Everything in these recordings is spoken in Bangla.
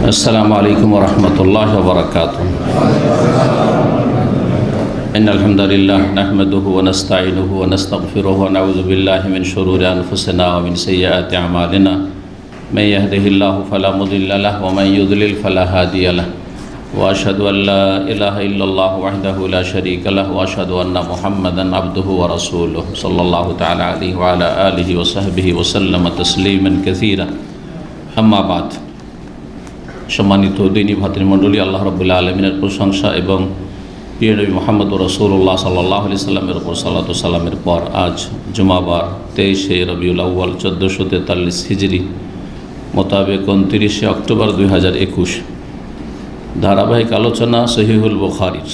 अस्सलामु अलैकुम वरहमतुल्लाहि वबरकातुहू। इन्नल हम्दुलिल्लाह नहमदुहु व नस्तईनुहु व नस्तगफिरुहु व नऊज़ु बिल्लाहि मिन शुरूरि अनफुसिना व मिन सय्यिआति अमालिना मन यहदिहिल्लाहु फला मुदिल्ल लहु व मन युद्लिल फला हादिय लहु व अशहदु अन ला इलाहा इल्लल्लाहु वहदहु ला शरीका लहु व अशहदु अन्ना मुहम्मदन अब्दुहु व रसूलुहु सल्लल्लाहु तआला अलैहि व अला आलिहि व सहबिहि व सल्लम तस्लीमन कसीरा। अम्मा बाद। सम्मानित दीनी भातृमंडলী, আল্লাহ রাব্বুল আলামিনের প্রশংসা এবং প্রিয় নবী মুহাম্মদ রাসূলুল্লাহ সাল্লাল্লাহু আলাইহি সাল্লামের উপর সালাত ও সালামের পর আজ জুমাবার 23শে রবিউল আউয়াল 1443 হিজরি মোতাবেক 29শে অক্টোবর 2021 ধারাবাহিক আলোচনা সহিহুল বুখারীর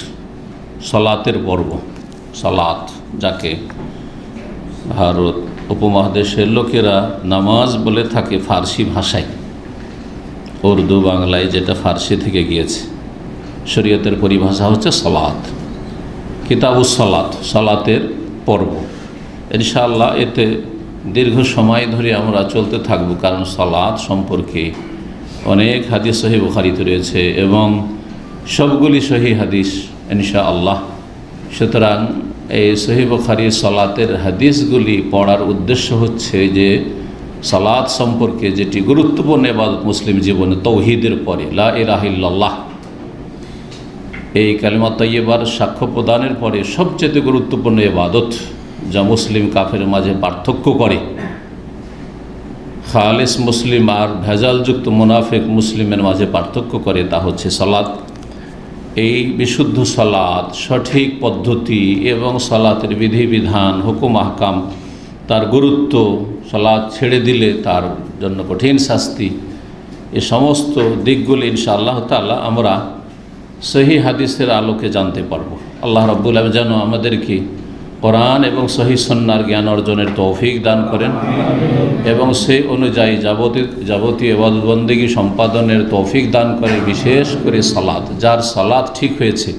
সালাতের পর্ব। সালাত যাকে ভারত উপমহাদেশের লোকেরা নামাজ বলে থাকে ফার্সি ভাষায়, উর্দু বাংলায় যেটা ফার্সি থেকে গিয়েছে। শরীয়তের পরিভাষা হচ্ছে সালাত, কিতাবুস সালাত, সালাতের পর্ব। ইনশাআল্লাহ এতে দীর্ঘ সময় ধরে আমরা চলতে থাকব, কারণ সালাত সম্পর্কে অনেক হাদিস সহিহ বুখারীতে রয়েছে এবং সবগুলি সহিহ হাদিস ইনশাআল্লাহ। সুতরাং এই সহিহ বুখারীর সালাতের হাদিসগুলি পড়ার উদ্দেশ্য হচ্ছে যে সালাত সম্পর্কে যেটি গুরুত্বপূর্ণ ইবাদত মুসলিম জীবনে তাওহীদের পরে লা ইলাহা ইল্লাল্লাহ এই কালিমা তাইয়্যিবার সাক্ষ্য প্রদানের পরে সবচেয়ে গুরুত্বপূর্ণ ইবাদত, যা মুসলিম কাফের মাঝে পার্থক্য করে খালিস মুসলিম আর ভেজালযুক্ত মুনাফিক মুসলিমের মাঝে পার্থক্য করে, তা হচ্ছে সালাত। এই বিশুদ্ধ সালাত, সঠিক পদ্ধতি এবং সালাতের বিধিবিধান, হুকুম আহকাম, তার গুরুত্ব, সালাত ছেড়ে দিলে তার জন্য কঠিন শাস্তি, এ সমস্ত দিকগুলি ইনশাআল্লাহ তাআলা আমরা সহিহ হাদিসের আলোকে জানতে পারব। আল্লাহ রাব্বুল আলামিন যেন আমাদেরকে কোরআন এবং সহিহ সুন্নাহর জ্ঞান অর্জনের তৌফিক দান করেন এবং সেই অনুযায়ী যাবতীয় ইবাদত বন্দেগী সম্পাদনের তৌফিক দান করেন। বিশেষ করে সালাত, যার সালাত ঠিক হয়েছে,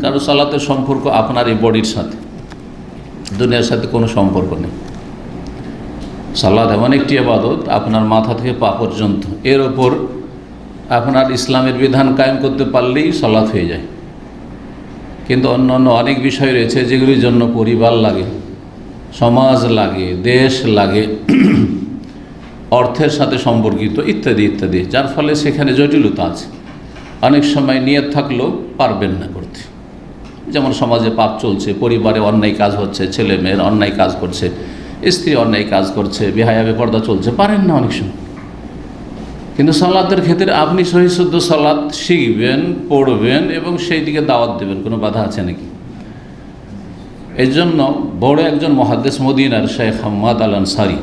কারণ সালাতের সম্পর্ক আপনার এই বডির সাথে, দুনিয়ার সাথে কোনো সম্পর্ক নেই। সালাত এমন একটি ইবাদত, আপনার মাথা থেকে পা পর্যন্ত এর ওপর আপনার ইসলামের বিধান কায়েম করতে পারলেই সালাত হয়ে যায়। কিন্তু অন্যান্য অনেক বিষয় রয়েছে যেগুলির জন্য পরিবার লাগে, সমাজ লাগে, দেশ লাগে, অর্থের সাথে সম্পর্কিত ইত্যাদি ইত্যাদি, যার ফলে সেখানে জটিলতা আছে। অনেক সময় নিয়ত থাকলেও পারবেন না করতে। যেমন সমাজে পাপ চলছে, পরিবারে অন্যায় কাজ হচ্ছে, ছেলে মেয়ের অন্যায় কাজ করছে, স্ত্রী অন্যায় কাজ করছে, বেহায়া বেপরদা চলছে, পারেন না অনেক সময়। কিন্তু সালাতের ক্ষেত্রে আপনি সহিশুদ্ধ সালাত শিখবেন, পড়বেন এবং সেই দিকে দাওয়াত দেবেন, কোনো বাধা আছে নাকি? এই জন্য বড় একজন মুহাদ্দিস মদিনার শেখ হাম্মাদ আল আনসারী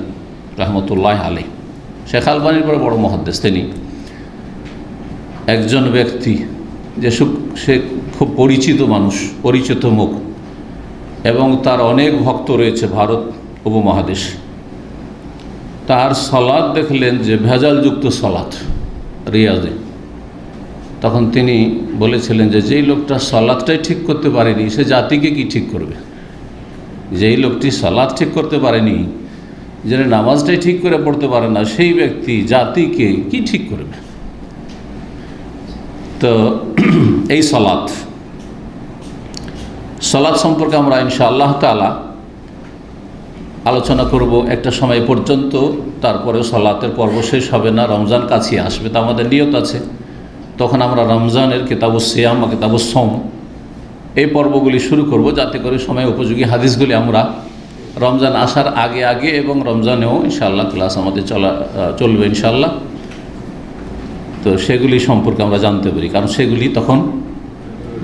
রাহমাতুল্লাহ আলাইহি, শেখ আলবানীর পরে বড় মুহাদ্দিস, তিনি একজন ব্যক্তি যে সে খুব পরিচিত মানুষ, পরিচিত মুখ, এবং তার অনেক ভক্ত রয়েছে ভারত উপমহাদেশ। তার সালাত দেখলেন যে ভেজালযুক্ত সালাত রিয়াজে, তখন তিনি বলেছিলেন যে যেই লোকটা সালাতটাই ঠিক করতে পারেনি সে জাতিকে কি ঠিক করবে? যেই লোকটি সালাত ঠিক করতে পারেনি, যে নামাজটাই ঠিক করে পড়তে পারে না, সেই ব্যক্তি জাতিকে কি ঠিক করবে? তো এই সালাত সম্পর্কে আমরা ইনশাআল্লাহ তাআলা আলোচনা করব একটা সময় পর্যন্ত। তারপরে সালাতের পর্ব শেষ হবে না, রমজান কাছে আসবে, তা আমাদের নিয়ত আছে তখন আমরা রমজানের কিতাবুস সিয়াম বা কিতাবুস সওম এই পর্বগুলি শুরু করব, যাতে করে সময় উপযোগী হাদিসগুলি আমরা রমজান আসার আগে আগে এবং রমজানেও ইনশাআল্লাহ ক্লাস আমাদের চলবে ইনশাআল্লাহ। তো সেগুলি সম্পর্কে আমরা জানতে পারি, কারণ সেগুলি তখন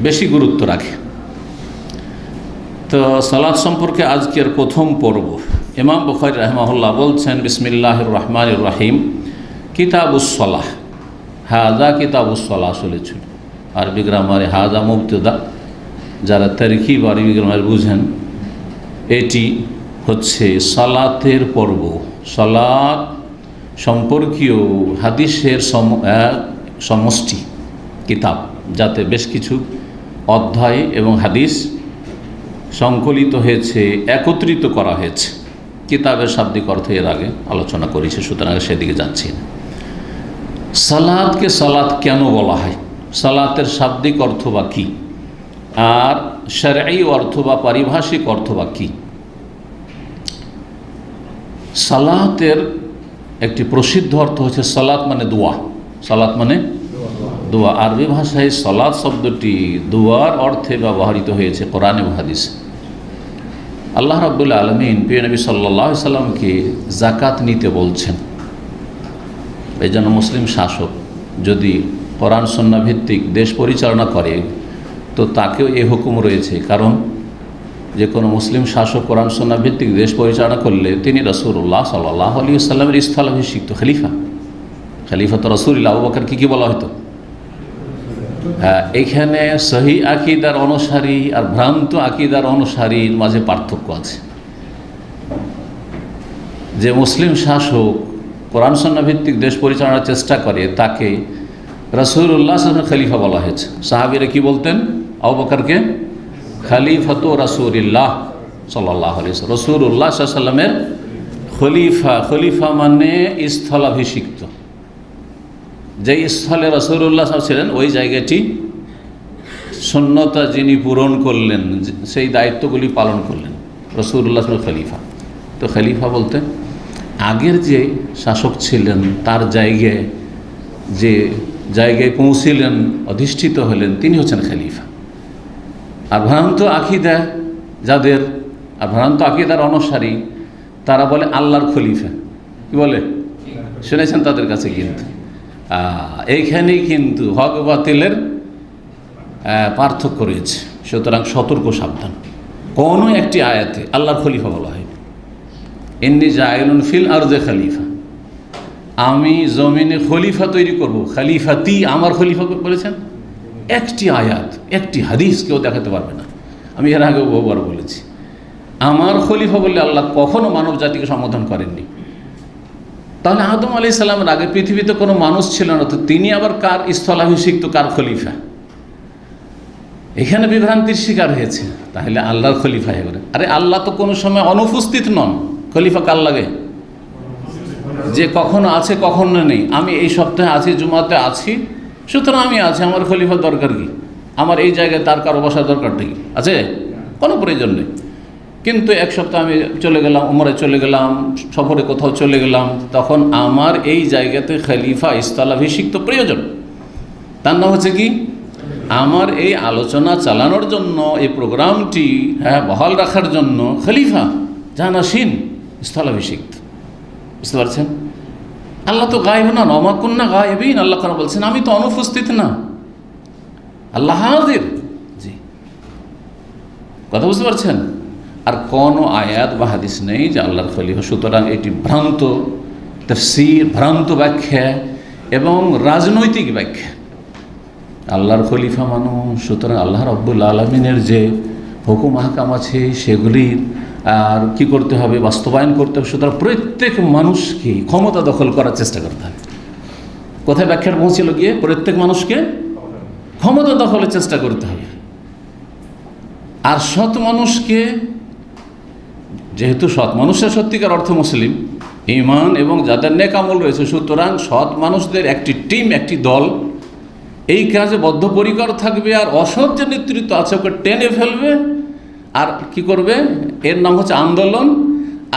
বেশি গুরুত্ব রাখে। তো সালাত সম্পর্কে আজকের প্রথম পর্ব ইমাম বুখারী রাহিমাহুল্লাহ বলছেন, বিসমিল্লাহির রহমানির রহিম, কিতাবুস সালাহ। হাজা কিতাবুস সালাহ আসলে ছিল আরবি গ্রামারে হাজা মুবতাদা, যারা তারকিব আরবি গ্রামার বুঝেন, এটি হচ্ছে সালাতের পর্ব, সালাত সম্পর্কীয় হাদিসের সমষ্টি কিতাব, যাতে বেশ কিছু অধ্যায় এবং হাদিস সংকলিত হয়েছে, একত্রিত করা হয়েছে। কিতাবের শাব্দিক অর্থ এর আগে আলোচনা করেছি, সুতরাং সেদিকে যাচ্ছি না। সালাতকে সালাত কেন বলা হয়, সালাতের শাব্দিক অর্থ বা কী, আর শরঈ অর্থ বা পারিভাষিক অর্থ বা কী? সালাতের একটি প্রসিদ্ধ অর্থ হচ্ছে সালাত মানে দোয়া। সালাত মানে দোয়া। আরবি ভাষায় সালাত শব্দটি দোয়ার অর্থে ব্যবহৃত হয়েছে কোরআনে ও হাদিসে। আল্লাহ রাব্বুল আলামিন প্রিয় নবী সাল্লাল্লাহু আলাইহি সাল্লামকে যাকাত নিতে বলছেন। এই জন্য মুসলিম শাসক যদি কোরআন সুন্নাহ ভিত্তিক দেশ পরিচালনা করে তো তাকেও এই হুকুম রয়েছে, কারণ যে কোনো মুসলিম শাসক কোরআন সুন্নাহ ভিত্তিক দেশ পরিচালনা করলে তিনি রাসূলুল্লাহ সাল্লাল্লাহু আলাইহি সাল্লামের স্থলাভিষিক্ত খলিফা। খলিফা তো রাসূলুল্লাহ আবু বকরকে কী বলা হতো? হ্যাঁ, এইখানে সহি আকীদার অনুসারী আর ভ্রান্ত আকীদার অনুসারীর মাঝে পার্থক্য আছে। যে মুসলিম শাসক কোরআন সুন্নাহ ভিত্তিক দেশ পরিচালনার চেষ্টা করে তাকে রাসূলুল্লাহ সাল্লাল্লাহু আলাইহি ওয়াসাল্লাম খলিফা বলা হয়েছে। সাহাবীরা কি বলতেন আবু বকরকে? খলিফাতু রাসূলিল্লাহ সাল্লাল্লাহু আলাইহি ওয়াসাল্লাম, রাসূলুল্লাহ সাল্লাল্লাহু আলাইহি ওয়াসাল্লামের খলিফা। খলিফা মানে স্থলাভিষিক্ত। যেই স্থলে রাসূলুল্লাহ সাল্লাল্লাহু আলাইহি ওয়াসাল্লাম ছিলেন ওই জায়গাটি সুন্নতা যিনি পূরণ করলেন, সেই দায়িত্বগুলি পালন করলেন, রাসূলুল্লাহ সাল্লাল্লাহু আলাইহি ওয়াসাল্লাম খলিফা। তো খলিফা বলতে আগের যে শাসক ছিলেন তার জায়গায় যে জায়গায় পৌঁছিলেন, অধিষ্ঠিত হলেন, তিনি হচ্ছেন খলিফা। আর ভ্রান্ত আকীদা যাদের, আর ভ্রান্ত আকীদার অনুসারী তারা বলে আল্লাহর খলিফা। কি বলে শুনেছেন তাদের কাছে? কিন্তু এইখানেই কিন্তু হক বাতিলের পার্থক্য রয়েছে। সুতরাং সতর্ক সাবধান। কোনো একটি আয়াতে আল্লাহর খলিফা বলা হয় ইন্নী জাইলুন ফিল আরদে খলিফা, আমি জমিনে খলিফা তৈরি করব, খলিফাতি আমার খলিফা বলেছেন। একটি আয়াত, একটি হাদিস কেউ দেখাতে পারবে না। আমি এর আগেও বহুবার বলেছি, আমার খলিফা বললে আল্লাহ কখনো মানব জাতিকে সম্বোধন করেননি। তাহলে আদম আলাইহিস সালামের আগে পৃথিবীতে কোনো মানুষ ছিল না, তো তিনি আবার কার স্থলাভিষিক্ত, কার খলিফা? এখানে বিভ্রান্তির শিকার হয়েছে। তাহলে আল্লাহর খলিফা এবারে, আরে আল্লাহ তো কোনো সময় অনুপস্থিত নন। খলিফা কার লাগে? যে কখনো আছে কখনো নেই। আমি এই সপ্তাহে আছি, জুমাতে আছি, সুতরাং আমি আছি, আমার খলিফার দরকার কি? আমার এই জায়গায় তার কারো বসার দরকারটা কি আছে? কোনো প্রয়োজন নেই। কিন্তু এক সপ্তাহ আমি চলে গেলাম, উমরে চলে গেলাম, সফরে কোথাও চলে গেলাম, তখন আমার এই জায়গাতে খলিফা স্থলাভিষিক্ত প্রয়োজন। তার নাম হচ্ছে কি? আমার এই আলোচনা চালানোর জন্য, এই প্রোগ্রামটি বহাল রাখার জন্য খলিফা জানাসীন স্থলাভিষিক্ত। বুঝতে পারছেন? আল্লাহ তো গায়েব না, ওমা কুন্না গায়েবিন। আল্লাহ কেন বলছেন আমি তো অনুপস্থিত না, আল্লাহ হাজির। জি, কথা বুঝতে পারছেন? আর কোনো আয়াত বা হাদিস নেই যে আল্লাহর খলিফা। সুতরাং এটি ভ্রান্ত তাফসীর, ভ্রান্ত ব্যাখ্যা এবং রাজনৈতিক ব্যাখ্যা। আল্লাহর খলিফা মানুষ, সুতরাং আল্লাহ রাব্বুল আলামিনের যে হুকুম আহকাম আছে সেগুলির আর কি করতে হবে? বাস্তবায়ন করতে হবে। সুতরাং প্রত্যেক মানুষকে ক্ষমতা দখল করার চেষ্টা করতে হবে। কোথায় ব্যাখ্যাটা পৌঁছিল গিয়ে? প্রত্যেক মানুষকে ক্ষমতা দখলের চেষ্টা করতে হবে। আর সৎ মানুষকে, যেহেতু সৎ মানুষের সত্যিকার অর্থ মুসলিম, ঈমান এবং যাদের নেক আমল রয়েছে, সুতরাং সৎ মানুষদের একটি টিম, একটি দল এই কাজে বদ্ধপরিকর থাকবে। আর অসৎ যে নেতৃত্ব আছে ওকে টেনে ফেলবে। আর কি করবে? এর নাম হচ্ছে আন্দোলন।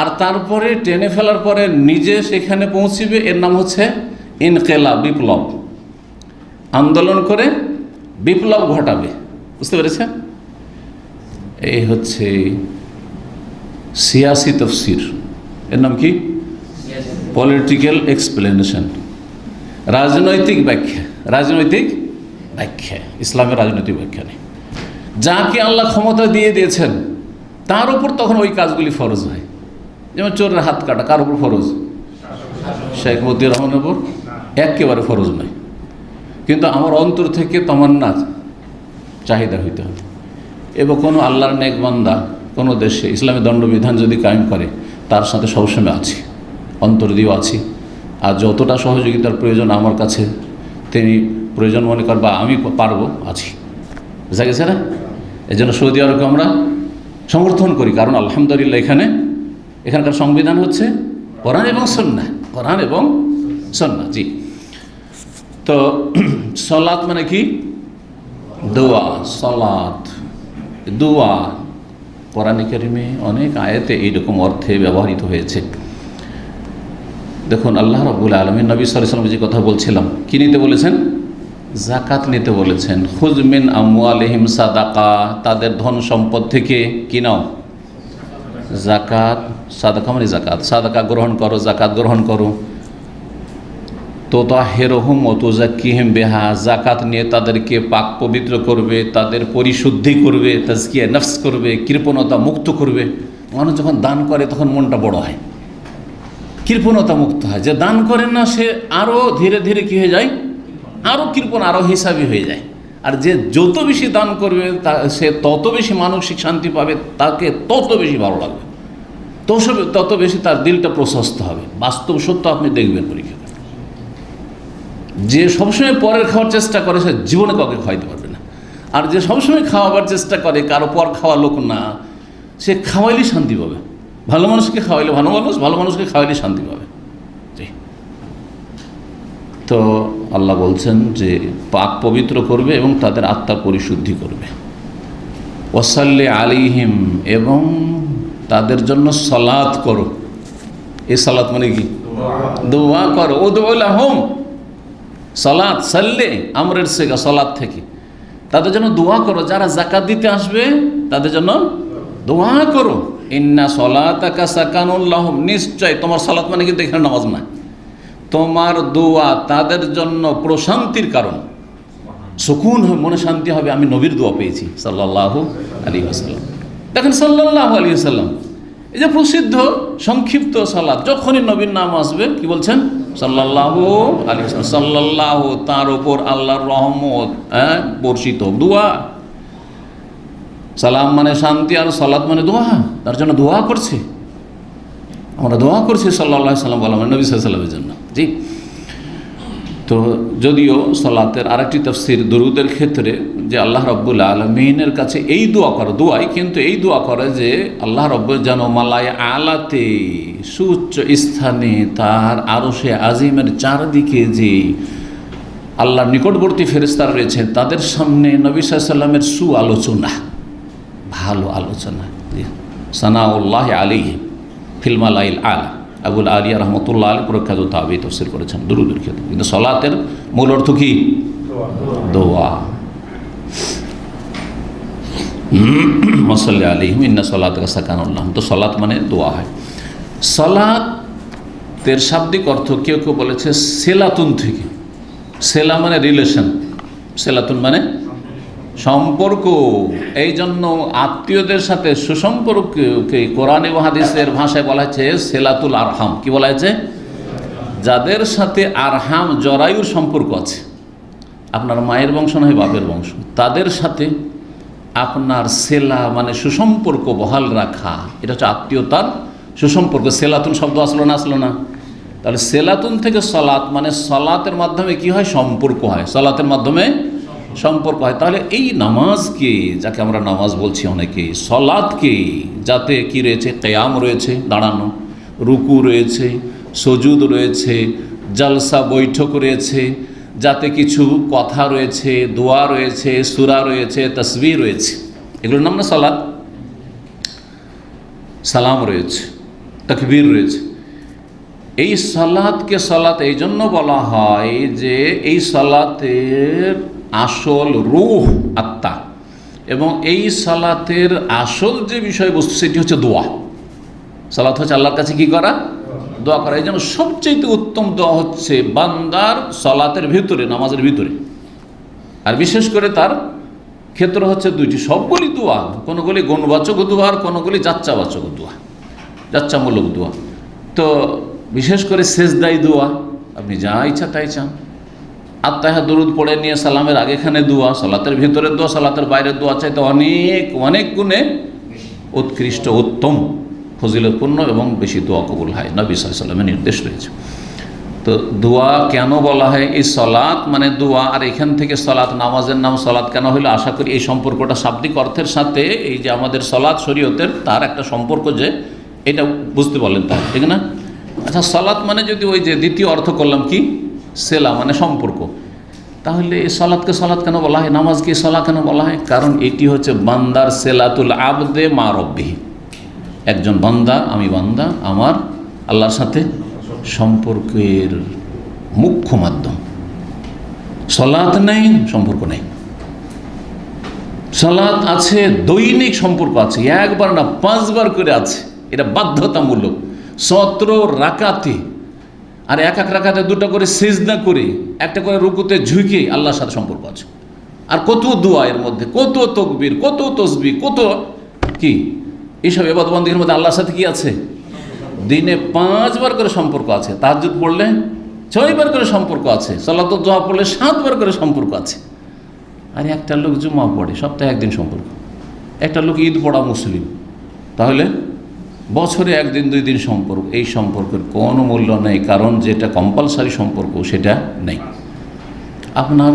আর তারপরে টেনে ফেলার পরে নিজে সেখানে পৌঁছিবে, এর নাম হচ্ছে ইনকিলাব, বিপ্লব। আন্দোলন করে বিপ্লব ঘটাবে। বুঝতে পেরেছেন? এই হচ্ছে সিয়াসি তফসির। এর নাম কি? পলিটিক্যাল এক্সপ্লেনেশন, রাজনৈতিক ব্যাখ্যা। রাজনৈতিক ব্যাখ্যা, ইসলামের রাজনৈতিক ব্যাখ্যা নেই। যাকে আল্লাহ ক্ষমতা দিয়ে দিয়েছেন তার উপর তখন ওই কাজগুলি ফরজ হয়। যেমন চোরের হাত কাটা কার উপর ফরজ? শেখ মতিউর রহমানের উপর একেবারে ফরজ নয়। কিন্তু আমার অন্তর থেকে তামান্না, চাহিদা হইতে হবে। এবং কোনো আল্লাহর নেক বান্দা কোনো দেশে ইসলামের দণ্ডবিধান যদি কায়েম করে তার সাথে সবসময় আছি, অন্তর দিয়েও আছি। আর যতটা সহযোগিতার প্রয়োজন আমার কাছে তিনি প্রয়োজন মনে করেন বা আমি পারবো, আছি। বুঝা গেছে না? এই জন্য সৌদি আরবকে আমরা সমর্থন করি, কারণ আলহামদুলিল্লাহ এখানকার সংবিধান হচ্ছে কোরআন এবং সুন্নাহ, কোরআন এবং সুন্নাহ। জি। তো সলাত মানে কি? দোয়া। সলাত দোয়া কোরআনে কারিমে অনেক আয়াতে এইরকম অর্থে ব্যবহৃত হয়েছে। দেখুন আল্লাহ রাব্বুল আলামিন নবী সাল্লাল্লাহু আলাইহি ওয়াসাল্লাম যে কথা বলছিলাম, কি নিতে বলেছেন? যাকাত নিতে বলেছেন। খুয মিন আমওয়ালিহিম সাদাকা, তাদের ধন সম্পদ থেকে কি নাও? যাকাত। সাদাকা মানে যাকাত, সাদাকা গ্রহণ করো, যাকাত গ্রহণ করো। তুতাহহিরুহুম ওয়া তুযাক্কিহিম বিহা, যাকাত নিয়ে তাদেরকে পাক পবিত্র করবে, তাদের পরিশুদ্ধি করবে, তাজকিয়া নফস করবে, কৃপণতা মুক্ত করবে। মানুষ যখন দান করে তখন মনটা বড় হয়, কৃপণতা মুক্ত হয়। যে দান করে না সে আরও ধীরে ধীরে কী হয়ে যায়? আরও কৃপণ, আরও হিসাবি হয়ে যায়। আর যে যত বেশি দান করবে সে তত বেশি মানসিক শান্তি পাবে, তাকে তত বেশি ভালো লাগবে, তত বেশি তার দিলটা প্রশস্ত হবে। বাস্তব সত্য আপনি দেখবেন পরীক্ষা। যে সবসময় পরের খাওয়ার চেষ্টা করে সে জীবনে কাউকে খাওয়াইতে পারবে না। আর যে সবসময় খাওয়াবার চেষ্টা করে, কারো পর খাওয়া লোক না, সে খাওয়াইলেই শান্তি পাবে। ভালো মানুষকে খাওয়াইলে ভালো মানুষকে খাওয়াইলে শান্তি পাবে। তো আল্লাহ বলছেন যে পাক পবিত্র করবে এবং তাদের আত্মার পরিশুদ্ধি করবে। ওয়াসাল্লি আলাইহিম, এবং তাদের জন্য সালাত করো। এই সালাত মানে কি? দোয়া করো। উদউ লাহুম, সালাত সাল্লে আমরের সেগা সালাত থেকে, তাদের জন্য দোয়া করো। যারা যাকাত দিতে আসবে তাদের জন্য দোয়া করো। ইন্না সলাতাকা সাকানুল লাহুম, নিশ্চয় তোমার সালাত মানে কিন্তু এখানে নামাজ না, তোমার দোয়া তাদের জন্য প্রশান্তির কারণ। সুকুন হবে, মনে শান্তি হবে, আমি নবীর দোয়া পেয়েছি সাল্লাল্লাহু আলাইহি ওয়াসাল্লাম। দেখেন সাল্লাল্লাহু আলাইহি ওয়াসাল্লাম, এই যে প্রসিদ্ধ সংক্ষিপ্ত সালাত, যখনই নবীর নাম আসবে কি বলছেন? সাল্লাল্লাহু আলাইহি ওয়াসাল্লাম। সাল্লাল্লাহু, তার উপর আল্লাহর রহমত বর্ষিত। দোয়া, সালাম মানে শান্তি, আর সালাত মানে দোয়া। তার জন্য দোয়া করছে, আমরা দোয়া করছি সাল্লাল্লাহু আলাইহি ওয়াসাল্লাম বলা মানে নবী সাল্লাল্লাহু আলাইহি ওয়াসাল্লামের জন্য। জি। তো যদিও সালাতের আরেকটি তাফসীর দুরুদের ক্ষেত্রে যে আল্লাহ রাব্বুল আলামিনের কাছে এই দোয়া করে, দোয়াই কিন্তু এই দোয়া করে যে আল্লাহ রাব্বুল যেন মালায়ে আলাতে, সুউচ্চ স্থানে, তার আরশে আজিমের চারদিকে যে আল্লাহর নিকটবর্তী ফেরেশতারা রয়েছেন তাদের সামনে নবী সাল্লাল্লাহু আলাইহি ওয়াসাল্লামের সুআলোচনা, ভালো আলোচনা, সানাউল্লাহ আলাইহি ফিল মালাইল আলা। আবুল আলিয়া রহমতুল্লাহ আলী প্রখ্যাত তাবী তাফসীর করেছেন দুরূদের ক্ষেত্রে। কিন্তু সালাতের মূল অর্থ কি? দোয়া। মুসাল্লি আলাইহিম ইন্না সালাতাকা সাকানুল লাহুম। তো সালাত মানে দোয়া হয়। সালাতের শাব্দিক অর্থ কেউ কেউ বলেছে সেলাতুন থেকে। সেলা মানে রিলেশন, সেলাতুন মানে সম্পর্ক। এই জন্য আত্মীয়দের সাথে সুসম্পর্ককে কোরআন এবং হাদিসের ভাষায় বলা হয়েছে সেলাতুল আরহাম। কি বলা হয়েছে? যাদের সাথে আরহাম, জরায়ুর সম্পর্ক আছে, আপনার মায়ের বংশ নয় বাপের বংশ, তাদের সাথে আপনার সেলা মানে সুসম্পর্ক বহাল রাখা, এটা হচ্ছে আত্মীয়তার সুসম্পর্ক। সেলাতুন শব্দ আসলো না? তাহলে সেলাতুন থেকে সালাত মানে সালাতের মাধ্যমে কি হয়? সম্পর্ক হয়, সালাতের মাধ্যমে সম্পর্ক হয়। তাহলে এই নামাজকে, যাকে আমরা নামাজ বলছি অনেকে, সালাতকে, যাতে কি রয়েছে? কিয়াম রয়েছে, দাঁড়ানো, রুকু রয়েছে, সুজুদ রয়েছে, জালসা বৈঠক রয়েছে, যাতে কিছু কথা রয়েছে, দোয়া রয়েছে, সূরা রয়েছে, তাসবিহ রয়েছে, এগুলোর নাম না সালাত। সালাম রয়েছে, তাকবীর রয়েছে। এই সালাতকে সালাত এই জন্য বলা হয় যে এই সালাতের আসল রূহ আত্মা, এবং এই সালাতের আসল যে বিষয়বস্তু সেটি হচ্ছে দোয়া। সালাত হচ্ছে আল্লাহর কাছে কি করা? দোয়া করা। এই জন্য সবচেয়ে উত্তম দোয়া হচ্ছে বান্দার সালাতের ভিতরে, নামাজের ভিতরে, আর বিশেষ করে তার ক্ষেত্র হচ্ছে দুইটি। সবগুলি দোয়া, কোনোগুলি গুণবাচক দোয়া আর কোনোগুলি যাচ্চাবাচক দোয়া, যাচ্চামূলক দোয়া। তো বিশেষ করে সেজদাই দোয়া, আপনি যা ইচ্ছা তাই চান। আত্মাহা দরুদ পড়ে নিয়ে সালামের আগেখানে দোয়া, সালাতের ভিতরের দোয়া, সালাতের বাইরের দোয়া চাইতে অনেক অনেক গুণে উৎকৃষ্ট, উত্তম, ফজিলতপূর্ণ এবং বেশি দোয়া কবুল হয়। নবী সাল্লাল্লাহু আলাইহি ওয়াসাল্লামের নির্দেশ রয়েছে। তো দোয়া কেন বলা হয়? এই সালাত মানে দোয়া, আর এখান থেকে সালাত, নামাজের নাম সালাত কেন হলো? আশা করি এই সম্পর্কটা শাব্দিক অর্থের সাথে এই যে আমাদের সালাত শরীয়তের, তার একটা সম্পর্ক, যে এটা বুঝতে পারলেন তাহলে, ঠিক না? আচ্ছা, সালাত মানে যদি ওই যে দ্বিতীয় অর্থ করলাম কি? সেলা মানে সম্পর্ক, তাহলে এই সালাতকে সালাত কেন বলা হয়, নামাজকে সালাত কেন বলা হয়? কারণ এটি হচ্ছে বান্দার সেলাতুল আবদে মা রব্বিহি। একজন বান্দা, আমি বান্দা, আমার আল্লাহর সাথে সম্পর্কের মুখ্য মাধ্যম। সালাত নেই, সম্পর্ক নেই। সালাত আছে, দৈনিক সম্পর্ক আছে, একবার না 5 বার করে আছে, এটা বাধ্যতামূলক। 17 রাকাতে, আর এক রাকাতে 2টা করে সিজদা করে, একটা করে রুকুতে ঝুঁকে আল্লাহর সাথে সম্পর্ক আছে। আর কত দোয়া এর মধ্যে, কত তাকবীর, কত তাসবিহ, কত কি এইসব ইবাদত বন্দেগীর মধ্যে আল্লাহর সাথে কি আছে? দিনে 5 বার করে সম্পর্ক আছে। তাহাজ্জুদ পড়লে 6 বার করে সম্পর্ক আছে। সালাতুদ দুহা পড়লে 7 বার করে সম্পর্ক আছে। আর একটা লোক জুমা পড়ে, সপ্তাহে একদিন সম্পর্ক। একটা লোক ঈদ পড়া মুসলিম, তাহলে বছরে 1 দিন 2 দিন সম্পর্ক। এই সম্পর্কের কোনো মূল্য নেই, কারণ যেটা কম্পালসারি সম্পর্ক সেটা নেই। আপনার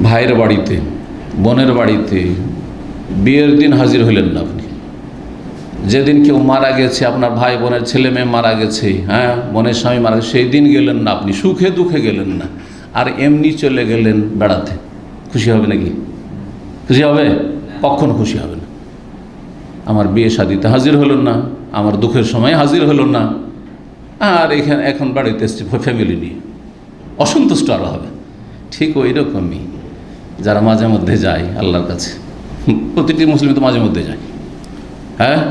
ভাইয়ের বাড়িতে, বোনের বাড়িতে বিয়ের দিন হাজির হলেন না আপনি। যেদিন কেউ মারা গেছে, আপনার ভাই বোনের ছেলে মেয়ে মারা গেছে, হ্যাঁ, বোনের স্বামী মারা গেছে, সেই দিন গেলেন না আপনি, সুখে দুঃখে গেলেন না, আর এমনি চলে গেলেন বেড়াতে, খুশি হবে নাকি? খুশি হবে? কখনো খুশি হবে না। আমার বিয়ে শাদিতে হাজির হলেন না, আমার দুঃখের সময় হাজির হলেন না, আর এখন বাড়িতে এসছি ফ্যামিলি নিয়ে, অসন্তুষ্ট আরও হবে। ঠিক ওই রকমই যারা মাঝে মধ্যে যায় আল্লাহর কাছে, প্রতিটি মুসলিম তো মাঝে মধ্যে যায়, হ্যাঁ,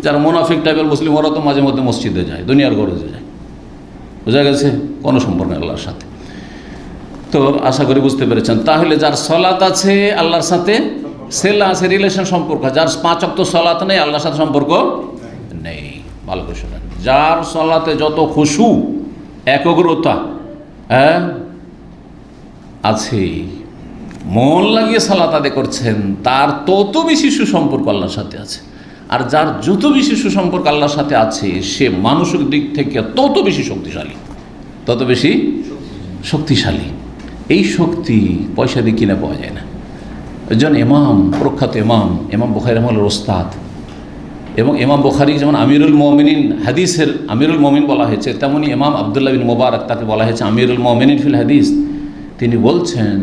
যারা মুনাফিক টাইপের মুসলিম ওরা তো মাঝে মধ্যে মসজিদে যায়, দুনিয়ার গরজে যায়, বোঝা গেছে? কোনো সম্পর্ক নেই আল্লাহর সাথে। তো আশা করি বুঝতে পেরেছেন। তাহলে যার সালাত আছে আল্লাহর সাথে সেলা আছে, রিলেশন সম্পর্ক। যার 5 ওয়াক্ত সালাত নেই, আল্লাহর সাথে সম্পর্ক নেই। ভালো করে শোনেন, যার সালাতে যত খুশু, একগ্রতা, হ্যাঁ, আছে, মন লাগিয়ে সালাত আদায় করছেন, তার তত বেশি সুসম্পর্ক আল্লাহর সাথে আছে। আর যার যত বেশি সুসম্পর্ক আল্লাহর সাথে আছে, সে মানসিক দিক থেকে তত বেশি শক্তিশালী, তত বেশি শক্তিশালী। এই শক্তি পয়সা দিয়ে কিনে পাওয়া যায় না। একজন ইমাম, প্রখ্যাত ইমাম বুখারী রহমাতুল্লাহর ওস্তাদ, এবং ইমাম বুখারী যেমন আমিরুল মুমিনিন, হাদিসের আমিরুল মুমিন বলা হয়েছে, তেমনি ইমাম আবদুল্লাহ বিন মুবারক, তাকে বলা হয়েছে আমিরুল মুমিনিন ফিল হাদিস। তিনি বলছেন,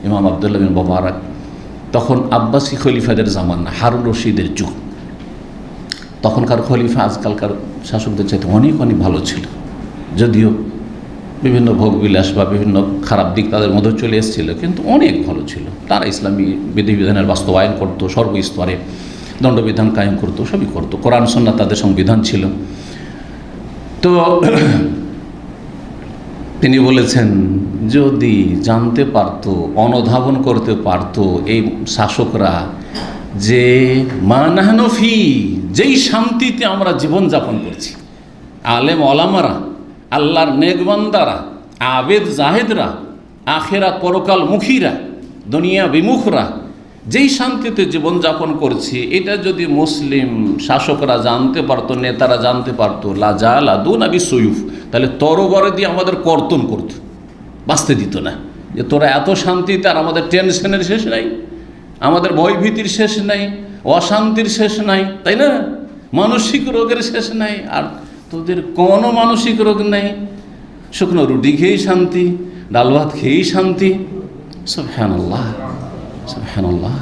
ইমাম আবদুল্লাহ বিন মুবারক, তখন আব্বাসী খলিফাদের জামানা, হারুন রশিদের যুগ। তখনকার খলিফা আজকালকার শাসকদের চাইতে অনেক অনেক ভালো ছিল, যদিও বিভিন্ন ভোগবিলাস বা বিভিন্ন খারাপ দিক তাদের মধ্যে চলে এসেছিল, কিন্তু অনেক ভালো ছিল। তারা ইসলামী বিধিবিধানের বাস্তবায়ন করতো, সর্বস্তরে দণ্ডবিধান কায়েম করতো, সবই করতো, কোরআন সুন্নাহ তাদের সংবিধান ছিল। তো তিনি বলেছেন, যদি জানতে পারতো, অনুধাবন করতে পারতো এই শাসকরা যে মানহানফি, যেই শান্তিতে আমরা জীবনযাপন করছি, আলেম ওলামারা, আল্লাহর নেকবান্দারা, আবেদ জাহেদরা, আখেরাত পরকাল মুখীরা, দুনিয়া বিমুখরা যেই শান্তিতে জীবনযাপন করছি, এটা যদি মুসলিম শাসকরা জানতে পারতো, নেতারা জানতে পারতো, লাজালাদুনা বিসুয়ুফ, তাহলে তরবারি দিয়ে আমাদের কর্তন করতো, বাঁচতে দিত না। যে তোরা এত শান্তিতে, আর আমাদের টেনশনের শেষ নাই, আমাদের ভয়ভীতির শেষ নাই, অশান্তির শেষ নাই, তাই না? মানসিক রোগের শেষ নাই, আর তোদের কোনো মানসিক রোগ নেই, শুকনো রুটি খেয়েই শান্তি, ডাল ভাত খেয়েই শান্তি। সুবহানাল্লাহ, সুবহানাল্লাহ।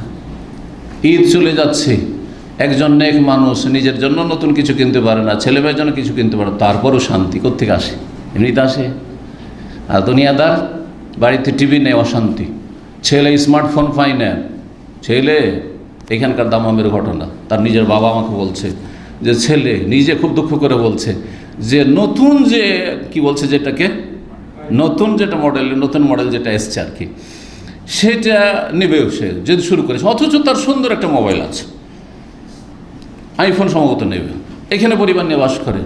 ঈদ চলে যাচ্ছে, একজন নেক মানুষ নিজের জন্য নতুন কিছু কিনতে পারে না, ছেলে মেয়ের জন্য কিছু কিনতে পারে, তারপরও শান্তি কোত্থেকে আসে? এমনিতে আসে। আর দুনিয়াদার, বাড়িতে টিভি নেই, অশান্তি, ছেলে স্মার্টফোন পায় না, ছেলে, এখানকার দামামের ঘটনা, তার নিজের বাবা আমাকে বলছে যে ছেলে নিজে খুব দুঃখ করে বলছে যে নতুন যে কি বলছে, যেটাকে নতুন যেটা নতুন মডেল যেটা এসছে আর কি, সেটা নেবেও সে যদি শুরু করেছে, অথচ তার সুন্দর একটা মোবাইল আছে, আইফোন সম্ভবত নেবে। এখানে পরিবার নিয়ে বাস করে,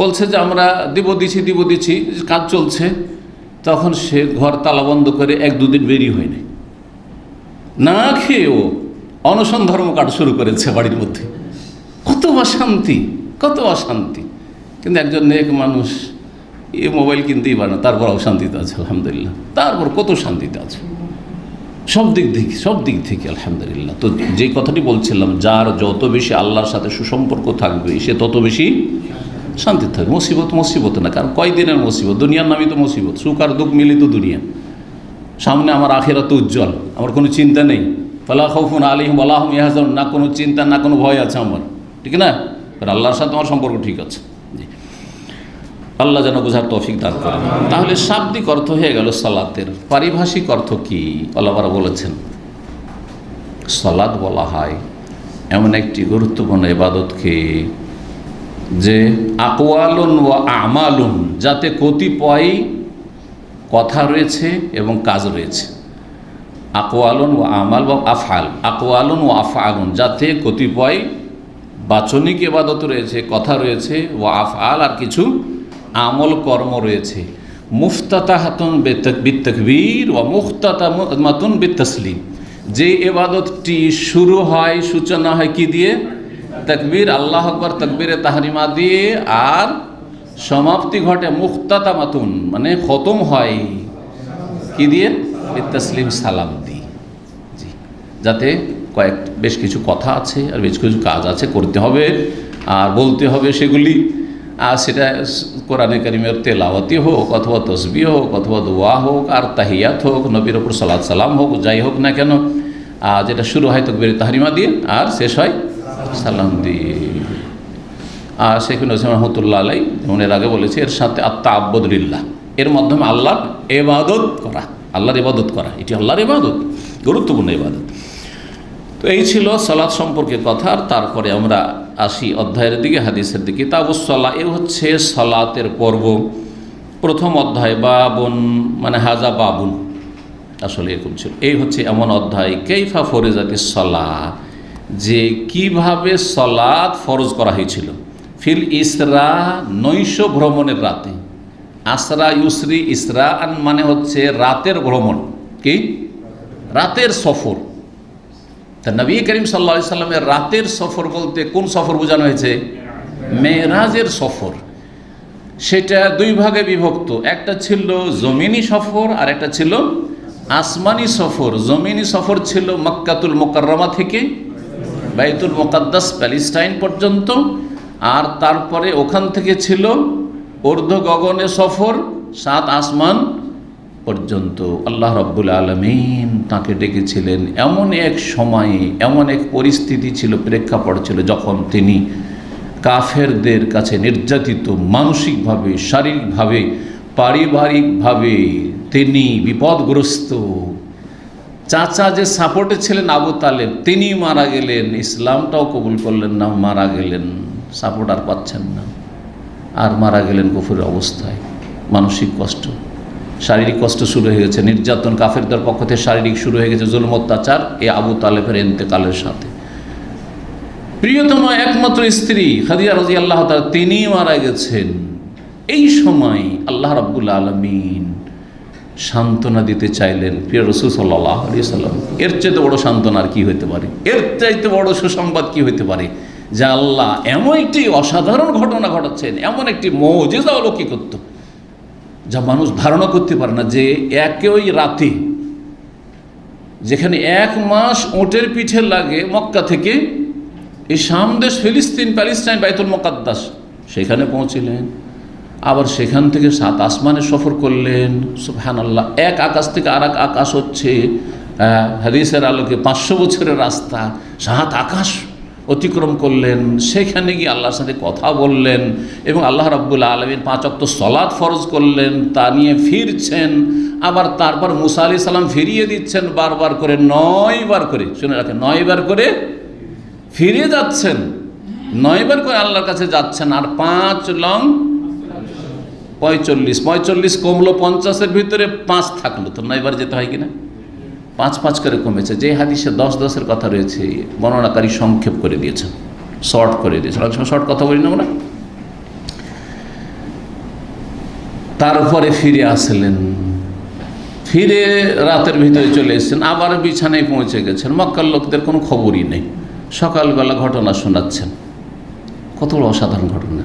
বলছে যে আমরা দিব দিচ্ছি, কাজ চলছে। তখন সে ঘর তালাবন্ধ করে 1-2 দিন বেরিয়ে হয়নি, না খেয়েও অনশন ধর্মকাট শুরু করেছে বাড়ির মধ্যে। কত অশান্তি, কত অশান্তি। কিন্তু একজন নেক মানুষ এই মোবাইল কিনতেই পারে না, তারপর অশান্তিতে আছে আলহামদুলিল্লাহ, তারপর কত শান্তিতে আছে সব দিক থেকে আলহামদুলিল্লাহ। তো যে কথাটি বলছিলাম, যার যত বেশি আল্লাহর সাথে সুসম্পর্ক থাকবে, সে তত বেশি শান্তি থাকবে। মুসিবত না, কারণ কয়দিনের মুসিবত, দুনিয়ার নামই তো মুসিবত, সুখ আর দুঃখ মিলিত দুনিয়া। সামনে আমার আখিরাত উজ্জ্বল, আমার কোনো চিন্তা নেই। ফালা খাউফুন আলাইহিম ওয়া লা হুম ইয়াহজানুন, না কোনো চিন্তা না কোনো ভয় আছে আমার, ঠিক না? কারণ আল্লাহর সাথে আমার সম্পর্ক ঠিক আছে। আল্লাহ যেন বোঝার তৌফিক দান করেন। তাহলে শাব্দিক অর্থ হয়ে গেল সালাতের। পারিভাষিক অর্থ কি? আল্লাহরা বলেছেন সালাত বলা হয় এমন একটি গুরুত্বপূর্ণ ইবাদতকে যে আকওয়ালুন ওয়া আমালুন, যাতে কতিপয় কথা রয়েছে এবং কাজ রয়েছে। আকওয়ালুন ওয়া আমাল বা আফআল, আকওয়ালুন ওয়া আফআলুন, যাতে কতিপয় বাচনিক ইবাদত রয়েছে, কথা রয়েছে, ওয়া আফআল আর কিছু আমল কর্ম রয়েছে। মুফতাতাহাতুন বিত্তাকবীর ওয়া মুখতাতামাতুন বিত্তাসলিম, যে ইবাদতটি শুরু হয়, সূচনা হয় কি দিয়ে? তাকবীর, আল্লাহু আকবার, তাকবীরে তাহরিমা দিয়ে, আর সমাপ্তি ঘটে মুখতাতামাতুন মানে খতম হয় কি দিয়ে? বিত্তাসলিম, সালাম দিয়ে। জি, যাতে বেশ কিছু কথা আছে আর বেশ কিছু কাজ আছে, করতে হবে আর বলতে হবে সেগুলি। আর সেটা কোরআনে কারিমের তেলাওয়াতি হোক, অথবা তসবিহ হোক, অথবা দোয়া হোক, আর তাহিয়াত হোক, নবীর ওপর সালাত সালাম হোক, যাই হোক না কেন, যেটা শুরু হয় তাকবীরে তাহরিমা দিয়ে আর শেষ হয় সালাম দিয়ে। আর শেখ হোসেন রহমতুল্লাহ আলাই যেমন এর আগে বলেছে, এর সাথে আত্মা'আব্বুদুলিল্লাহ, এর মাধ্যমে আল্লাহর ইবাদত করা, আল্লাহর ইবাদত করা, এটি আল্লাহর ইবাদত, গুরুত্বপূর্ণ ইবাদত। তো এই ছিল সালাত সম্পর্কে কথা। আর তারপরে আমরা আসি অধ্যায়ের দিকে, হাদিসের দিকে। কিতাবুস সালাহ, এ হচ্ছে সালাতের পর্ব। প্রথম অধ্যায় বাবুন মানে হাজা বাবুন, আসলে এরকম ছিল। এই হচ্ছে এমন অধ্যায়, কাইফা ফরিজাতিস সালাহ, যে কিভাবে সালাত ফরজ করা হয়েছিল। ফিল ইসরা, নৈশ ভ্রমণের রাতে। আসরা ইউসরি, ইসরা মানে হচ্ছে রাতের ভ্রমণ, কি রাতের সফর। তা নবী করিম সাল্লাল্লাহু আলাইহি সাল্লামের রাতের সফর বলতে কোন সফর বোঝানো হয়েছে? মেরাজের সফর। সেটা দুই ভাগে বিভক্ত, একটা ছিল জমিনি সফর আর একটা ছিল আসমানি সফর। জমিনি সফর ছিল মক্কাতুল মুকাররমা থেকে বাইতুল মুকাদ্দাস প্যালেস্টাইন পর্যন্ত, আর তারপরে ওখান থেকে ছিল ঊর্ধ্ব গগনে সফর 7 আসমান পর্যন্ত। আল্লাহ রাব্বুল আলামিন তাকে ডেকেছিলেন এমন এক সময়ে, এমন এক পরিস্থিতি ছিল, প্রেক্ষাপট ছিল, যখন তিনি কাফেরদের কাছে নির্যাতিত, মানসিকভাবে, শারীরিকভাবে, পারিবারিকভাবে তিনি বিপদগ্রস্ত। চাচা যে সাপোর্টে ছিলেন আবু তালেব, তিনি মারা গেলেন, ইসলামটাও কবুল করলেন না, মারা গেলেন, সাপোর্ট আর পাচ্ছেন না, আর মারা গেলেন কুফরের অবস্থায়। মানসিক কষ্ট, শারীরিক কষ্ট শুরু হয়ে গেছে, নির্যাতন কাফেরদের পক্ষ থেকে শারীরিক শুরু হয়ে গেছে, জুলম অত্যাচার এই আবু তালেবের ইন্তেকালের সাথে। প্রিয়তম একমাত্র স্ত্রী খাদিজা রাদিয়াল্লাহু তাআলা, তিনি মারা গেছেন। এই সময় আল্লাহ রাব্বুল আলামিন সান্ত্বনা দিতে চাইলেন প্রিয় রাসূল সাল্লাল্লাহু আলাইহি ওয়াসাল্লাম। এর চাইতে বড় সান্ত্বনা আর কি হতে পারে? এর চাইতে বড় সুসংবাদ কি হতে পারে? যে আল্লাহ এমন একটি অসাধারণ ঘটনা ঘটাচ্ছেন, এমন একটি মুজিজা অলৌকিকত্ব যা মানুষ ধারণা করতে পারে না, যে একই রাতে, যেখানে 1 মাস ওটের পিঠে লাগে মক্কা থেকে এই শাম দেশ, ফিলিস্তিন, প্যালেস্টাইন, বাইতুল মুকাদ্দাস, সেখানে পৌঁছিলেন। আবার সেখান থেকে 7 আসমানে সফর করলেন। সুবহানাল্লাহ, এক আকাশ থেকে আর এক আকাশ হচ্ছে হাদিসের আলোকে 500 বছরের রাস্তা, 7 আকাশ অতিক্রম করলেন। সেখানে গিয়ে আল্লাহর সাথে কথা বললেন এবং আল্লাহ রাব্বুল আলামিন 5 ওয়াক্ত সালাত ফরজ করলেন, তা নিয়ে ফিরছেন। আবার তারপর মুসা আলাইহিস সালাম ফিরিয়ে দিচ্ছেন বারবার করে, 9 বার করে, শুনে রাখেন, 9 বার করে ফিরে যাচ্ছেন, 9 বার করে আল্লাহর কাছে যাচ্ছেন। আর 5 লং 45 কমলো, 50-এর ভিতরে 5 থাকলো, তো 9 বার যেতে হয় কিনা? 5 করে কমেছে। যে হাদিসে 10-10-এর কথা রয়েছে, বর্ণনাকারী সংক্ষেপ করে দিয়েছেন, শর্ট করে দিয়েছেন। অনেক সময় শর্ট কথা বলি না আমরা। তারপরে ফিরে আসলেন, ফিরে রাতের ভিতরে চলে এসেছেন, আবার বিছানায় পৌঁছে গেছেন। মক্কার লোকদের কোনো খবরই নেই, সকালবেলা ঘটনা শোনাচ্ছেন। কত বড় অসাধারণ ঘটনা!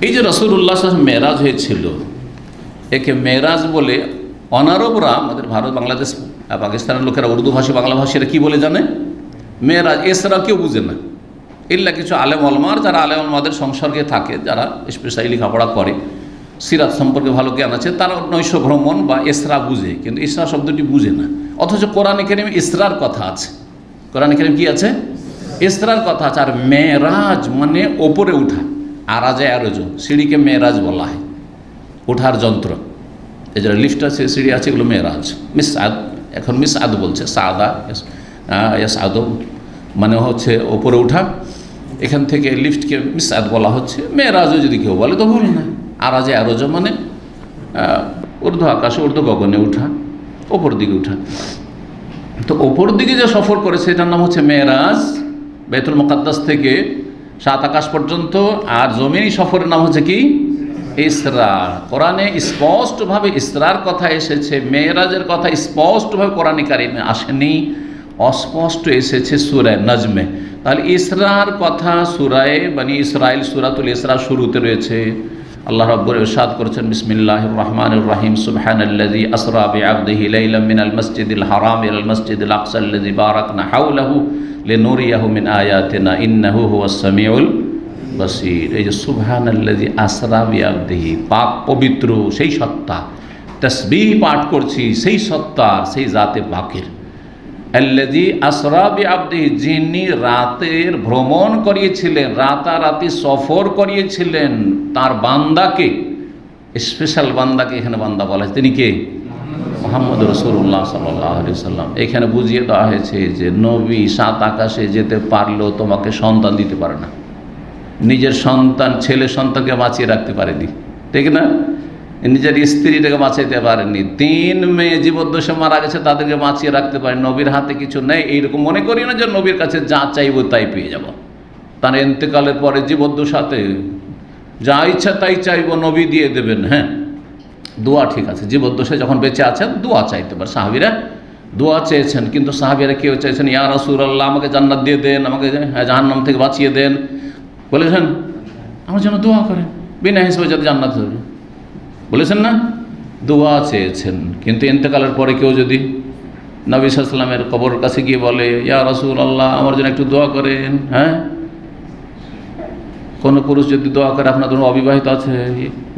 এই যে রাসূলুল্লাহ সাল্লাল্লাহু আলাইহি ওয়াসাল্লাম মেরাজ হয়েছিল, একে মেরাজ বলে অনারবরা, আমাদের ভারত, বাংলাদেশ, পাকিস্তানের লোকেরা, উর্দু ভাষী, বাংলা ভাষীরা কি বলে জানে? মেরাজ। এছাড়া কেউ বুঝে না, ইল্লা কিছু আলেম ওলামার, যারা আলেম ওলামাদের সংসর্গে থাকে, যারা স্পেশালি লেখাপড়া করে, সিরাত সম্পর্কে ভালো জ্ঞান আছে, তারা নৈশ ভ্রমণ বা ইসরা বুঝে, কিন্তু ইসরা শব্দটি বুঝে না। অথচ কোরআনে কারিমে ইসরার কথা আছে। কোরআনে কারিম কি আছে? ইসরার কথা আছে। আর মেরাজ মানে ওপরে উঠা, আরাজে আরজ, সিঁড়িকে মেরাজ বলা হয়, ওঠার যন্ত্র। এই যারা লিফট আছে, সিঁড়ি আছে, এগুলো মেরাজ। মিসআদ, এখন মিসআদ বলছে, সাদা ইয়াসআদ মানে হচ্ছে ওপরে উঠা। এখান থেকে লিফটকে মিসআদ বলা হচ্ছে। মেরাজও যদি কেউ বলে তো ভুল না। আরাজে আরজ মানে ঊর্ধ্ব আকাশে, ঊর্ধ্ব গগনে উঠা, ওপর দিকে উঠা। তো ওপর দিকে যে সফর করেছে এটার নাম হচ্ছে মেরাজ, বাইতুল মুকাদ্দাস থেকে 7 আকাশ পর্যন্ত। আর জমিনি সফরের নাম হচ্ছে কি? ইসরা। কোরআনে স্পষ্টভাবে ইসরার কথা এসেছে, মেরাজের কথা স্পষ্টভাবে কোরআনে কারিমে আসেনি, অস্পষ্ট এসেছে সূরা নজমে। তাহলে ইসরার কথা সূরায়ে বনি ইসরাইল, সূরাতুল ইসরা শুরুতে রয়েছে। আল্লাহ রাব্বুল ইরশাদ করেছেন, বিসমিল্লাহির রহমানির রহিম, সুবহানাল্লাযী আসরা বিআবদিহি লাইলাম মিনাল মাসজিদিল হারাম ইলাল মাসজিদিল আকসাল্লাযী বারাকনা হাওলাহু লিনুরিয়াহু মিন আয়াতিনা ইন্নাহু হুয়াস সামিউল বাসীর। এই যে সুবহানাল্লাযী আসরা বিআবদিহি, পাক পবিত্র সেই সত্তা, তাসবিহ পাঠ করছি সেই সত্তার, সেই জাতে পাকের। আল্লাযী আসরা বিআবদিহি, যিনি রাতের ভ্রমণ করিয়েছিলেন, রাতারাতি সফর করিয়েছিলেন তার বান্দাকে, স্পেশাল বান্দাকে এখানে বান্দা বলা হয়। তিনি কে? মুহাম্মদ রাসূলুল্লাহ সাল্লাল্লাহু আলাইহি ওয়াসাল্লাম। এখানে বুঝিয়ে দেওয়া হয়েছে যে নবী 7 আকাশে যেতে পারলেও তোমাকে সন্তান দিতে পারে না। নিজের সন্তান, ছেলে সন্তানকে বাঁচিয়ে রাখতে পারেনি, ঠিক না? নিজের স্ত্রীটাকে বাঁচাইতে পারেননি। 3 মেয়ে জীবদ্দশে মারা গেছে, তাদেরকে বাঁচিয়ে রাখতে পারেন। নবীর হাতে কিছু নেই এইরকম মনে করি না যে নবীর কাছে যা চাইব তাই পেয়ে যাব। তার ইন্তেকালের পরে জীবদ্দশাতে যা ইচ্ছা তাই চাইব, নবী দিয়ে দেবেন। হ্যাঁ, দোয়া ঠিক আছে, জীবদ্দশায় যখন বেঁচে আছেন দোয়া চাইতে পারে। সাহাবীরা দোয়া চেয়েছেন, কিন্তু সাহাবীরা কেউ চাইছেন ইয়া রাসূলুল্লাহ আমাকে জান্নাত দিয়ে দেন, আমাকে জাহান্নাম থেকে বাঁচিয়ে দেন, বলেছেন আমার জন্য দোয়া করেন, বিনা হিসেবে যাতে জান্নাত হবে, বলেছেন না? দোয়া চেয়েছেন। কিন্তু ইন্তেকালের পরে কেউ যদি নবী সাল্লাল্লাহু আলাইহি ওয়াসাল্লামের কবরের কাছে গিয়ে বলে ইয়া রাসূলুল্লাহ আমার জন্য একটু দোয়া করেন, হ্যাঁ, কোনো পুরুষ যদি দোয়া করে আপনার জন্য অবিবাহিত আছে,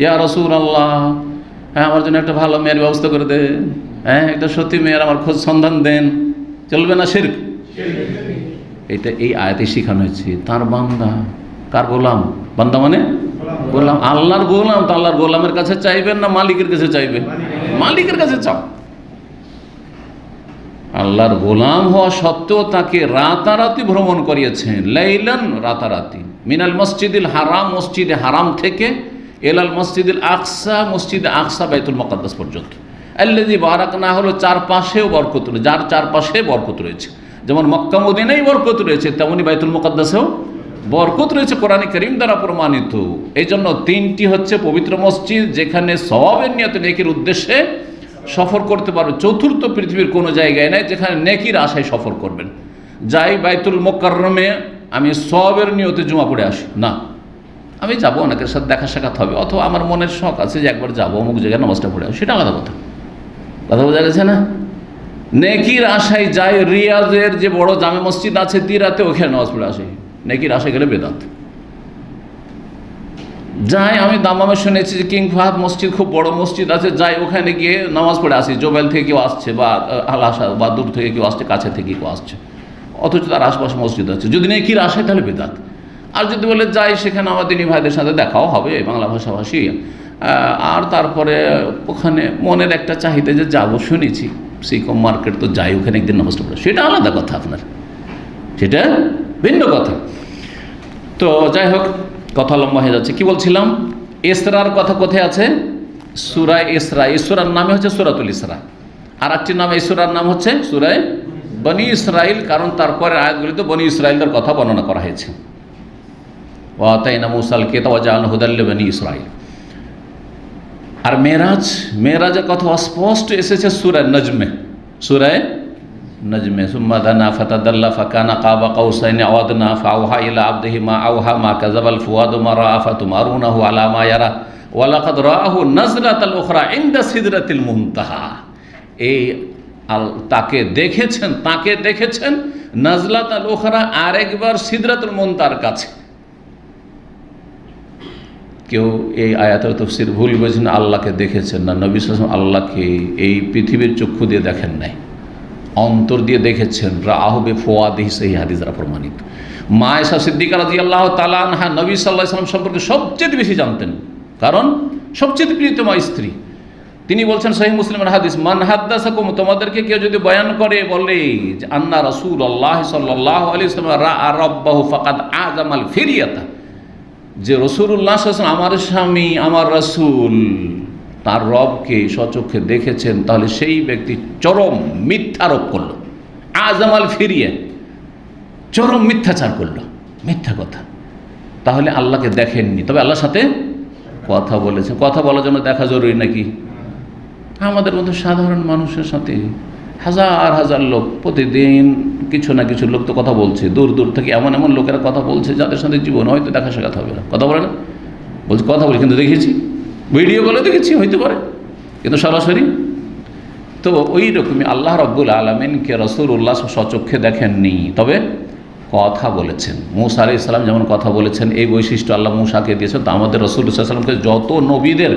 ইয়া রাসূলুল্লাহ হ্যাঁ আমার জন্য একটা ভালো মেয়ের ব্যবস্থা করে দেন, হ্যাঁ একটা সত্যি মেয়ের আমার খোঁজ সন্ধান দেন, চলবে না শিরক? এটা এই আয়াতে শেখানো হয়েছে। তার বান্দা, কার গোলাম? বান্দা মানে গোলাম, আল্লাহর গোলাম। তো আল্লাহর গোলামের কাছে চাইবেন না মালিকের কাছে চাইবেন? মালিকের কাছে চাও। আল্লাহর গোলাম হওয়া সত্ত্বেও তাকে রাতারাতি ভ্রমণ করিয়েছেন, লাইলান, রাতারাতি, মিনাল মসজিদিল হারাম, মসজিদে হারাম থেকে, এলাল মসজিদিল আকসা, মসজিদে আকসা বাইতুল মুকাদ্দাস পর্যন্ত। আল্লাযী বারাকনা হলো চারপাশেও বরকত রয়েছে, যার চারপাশে বরকত রয়েছে। যেমন মক্কা মদিনায় বরকত রয়েছে, তেমনি বাইতুল মুকাদ্দাসেও বরকত রয়েছে, কোরআনে কারীম দ্বারা প্রমাণিত। এই জন্য 3টি হচ্ছে পবিত্র মসজিদ, যেখানে সওয়াবের নিয়তে, নেকির উদ্দেশ্যে সফর করতে পারবে। চতুর্থ পৃথিবীর কোনো জায়গায় নেই যেখানে নেকির আশায় সফর করবেন। যাই বাইতুল মুকাররমে আমি সওয়াবের নিয়তে জুমা পড়ে আসি না, আমি যাবো, অনেকের সাথে দেখা সাক্ষাৎ হবে, অথবা আমার মনের শখ আছে যে একবার যাবো অমুক জায়গায় নামাজটা পড়ে আসি, সেটা আলাদা কথা। কথা বোঝা গেছে না? নেকির আশায় যায়, রিয়াজের যে বড় জামে মসজিদ আছে তিরাতে, ওখানে নামাজ পড়ে আসে, নেকির আশায় গেলে বেদাত। যাই আমি দামামে শুনেছি যে কিং ফাহাদ মসজিদ খুব বড় মসজিদ আছে, যাই ওখানে গিয়ে নামাজ পড়ে আসি। জোবেল থেকে কেউ আসছে বা আলাসা বা দূর থেকে কেউ আসছে, কাছে থেকে কেউ আসছে, অথচ তার আশপাশে মসজিদ আছে। যদি নেকির আশায় তাহলে বেদাত। আর যদি বলে যাই সেখানে আমার দিনী ভাইদের সাথে দেখাও হবে, বাংলা ভাষাভাষী, আর তারপরে ওখানে মনের একটা চাহিদা যে যাবো, শুনেছি সিকম মার্কেট, তো যাই ওখানে একদিন নামাজটা পড়ে, সেটা আলাদা কথা, আপনার সেটা ভিন্ন কথা। তো যাই হোক, কথা লম্বা হয়ে যাচ্ছে। কি বলছিলাম? ইসরার কথা কোথায় আছে? সূরা ইসরা। ইসরার নামে হচ্ছে সূরাতুল ইসরা। আর একটি নাম ইসরার নাম হচ্ছে সূরা বনি ইসরাইল, কারণ তারপরে আয়াতগুলিতে বনি ইসরাইলদের কথা বর্ণনা করা হয়েছে। ওয়া আতাইনা মূসাল কিতাব ওয়া জাআলনাহু হুদাল লিবনি ইসরাইল। আর মেরাজ, মেরাজের কথা স্পষ্ট এসেছে সূরা নজমে, সূরা নজমে। সুম্মা দানা ফাতাদাল্লা ফাকানা কাবা কাউসাইনি আও আদনা ফাওহা ইলা আবদিহি মা আওহা মা কাযাবাল ফুয়াদু মা রাআ ফাতুমারুনাহু আলা মা ইয়ারা ওয়া লাকাদ রাআহু নাজরাতাল উখরা ইনদা সিদরাতিল মুনতাহা। এই তাকে দেখেছেন নাজলাত আল উখরা আরেকবার সিদরাতুল মুনতাহার কাছে। কেউ এই আয়াতের তাফসীর ভুল বুঝেন, আল্লাহকে দেখেছেন না, নবী সাল্লাল্লাহু আলাইহি ওয়াসাল্লাম আল্লাহকে এই পৃথিবীর চক্ষু দিয়ে দেখেন নাই, অন্তর দিয়ে দেখেছেন। রাআহু বিফুয়াদিহি, সেই হাদিস দ্বারা প্রমাণিত। মা আয়েশা সিদ্দিকা রাদিয়াল্লাহু তাআলা আনহা নবী সাল্লাল্লাহু আলাইহি ওয়াসাল্লাম সম্পর্কে সবচেয়ে বেশি জানতেন, কারণ সবচেয়ে প্রিয়তমা স্ত্রী। তিনি বলছেন সহিহ মুসলিমের হাদিস, মান হাদ্দাসাকুম, তোমাদেরকে কেউ যদি বয়ান করে বলে যে আন্না রাসূলুল্লাহ সাল্লাল্লাহু আলাইহি ওয়াসাল্লাম রাআ রাব্বাহু ফাকাদ আযামাল ফিরিয়াতা, যে রাসূলুল্লাহ সাল্লাল্লাহু আলাইহি ওয়াসাল্লাম আমার স্বামী আমার রাসূল তার রবকে স্বচক্ষে দেখেছেন, তাহলে সেই ব্যক্তি চরম মিথ্যারোপ করল। আযামাল ফিরিয়া, চরম মিথ্যাচার করল, মিথ্যা কথা। তাহলে আল্লাহকে দেখেননি, তবে আল্লাহর সাথে কথা বলেছে। কথা বলার জন্য দেখা জরুরি নাকি? আমাদের মতো সাধারণ মানুষের সাথে হাজার হাজার লোক প্রতিদিন কিছু না কিছু লোক তো কথা বলছে, দূর দূর থেকে এমন এমন লোকেরা কথা বলছে যাদের সাথে জীবন হয়তো দেখা সাক্ষাৎ হবে না। কথা বলে না, বলছে কথা বলি, কিন্তু দেখেছি, ভিডিও কলে দেখেছি, হইতে পারে, কিন্তু সরাসরি তো ওই রকমই আল্লাহ রাব্বুল আলামিনকে রাসূলুল্লাহ স্বচক্ষে দেখেননি, তবে কথা বলেছেন। মূসা আলাইহিস সালাম যেমন কথা বলেছেন, এই বৈশিষ্ট্য আল্লাহ মূসাকে দিয়েছেন, তো আমাদের রাসূল সাল্লাল্লাহু আলাইহি ওয়াসাল্লামকে যত নবীদের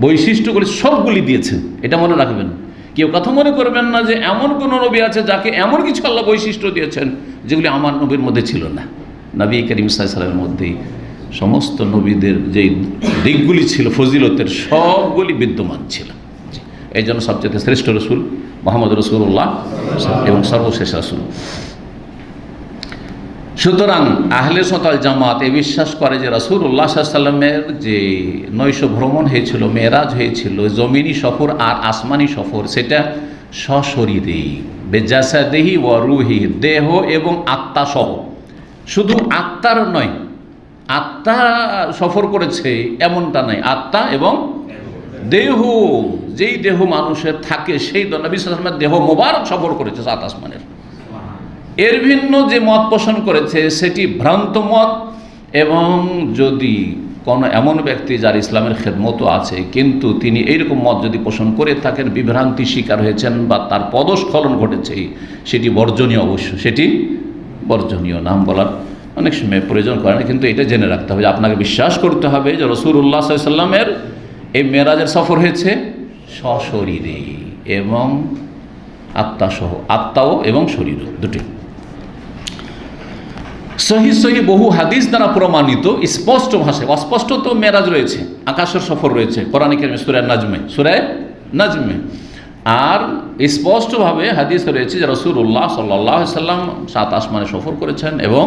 বৈশিষ্ট্যগুলি সবগুলি দিয়েছেন। এটা মনে রাখবেন, কেউ কথা মনে করবেন না যে এমন কোন নবী আছে যাকে এমন কিছু আল্লাহ বৈশিষ্ট্য দিয়েছেন যেগুলি আমার নবীর মধ্যে ছিল না। নবী করিম সাল্লাল্লাহু আলাইহি ওয়াসাল্লামের মধ্যেই সমস্ত নবীদের যেই দিকগুলি ছিল ফজিলতের, সবগুলি বিদ্যমান ছিল। এই জন্য সবচেয়ে শ্রেষ্ঠ রসুল মুহাম্মদ রাসূলুল্লাহ এবং সর্বশেষ রসুল। সুতরাং আহলে সুন্নাত ওয়াল জামাত এই বিশ্বাস করে যে রাসূলুল্লাহ সাল্লাল্লাহু আলাইহি ওয়াসাল্লামের যে নৈশ ভ্রমণ হয়েছিল, মেরাজ হয়েছিল, জমিনি সফর আর আসমানি সফর, সেটা সশরীরে বেজাসাদিহি ওয়া রূহি, দেহ এবং আত্মা সহ। শুধু আত্মার নয়, আত্মা সফর করেছে এমনটা নয়, আত্মা এবং দেহ, যেই দেহ মানুষের থাকে সেই নবী সাল্লাল্লাহু আলাইহি ওয়াসাল্লামের দেহ মোবারক সফর করেছে সাত আসমানের। এর ভিন্ন যে মত পোষণ করেছে সেটি ভ্রান্ত মত, এবং যদি কোনো এমন ব্যক্তি যার ইসলামের খেদমতও আছে কিন্তু তিনি এইরকম মত যদি পোষণ করে থাকেন, বিভ্রান্তি শিকার হয়েছেন বা তার পদস্খলন ঘটেছে, সেটি বর্জনীয়। অবশ্য সেটি বর্জনীয়, নাম বলার অনেক সময় প্রয়োজন করে না, কিন্তু এটা জেনে রাখতে হবে যে আপনাকে বিশ্বাস করতে হবে যে রাসূলুল্লাহ সাল্লাল্লাহু আলাইহি ওয়াসাল্লামের এই মেরাজের সফর হয়েছে সশরীরে এবং আত্মা সহ, আত্মাও এবং শরীরও দুটি। সহি বহু হাদিস দ্বারা প্রমাণিত, স্পষ্ট ভাষায়, অস্পষ্ট তো মেরাজ রয়েছে, আকাশের সফর রয়েছে কোরআন কারীমে সূরা নাজমে, আর স্পষ্টভাবে হাদিস রয়েছে যে রাসূলুল্লাহ সাল্লাল্লাহু আলাইহি ওয়াসাল্লাম সাত আসমানে সফর করেছেন এবং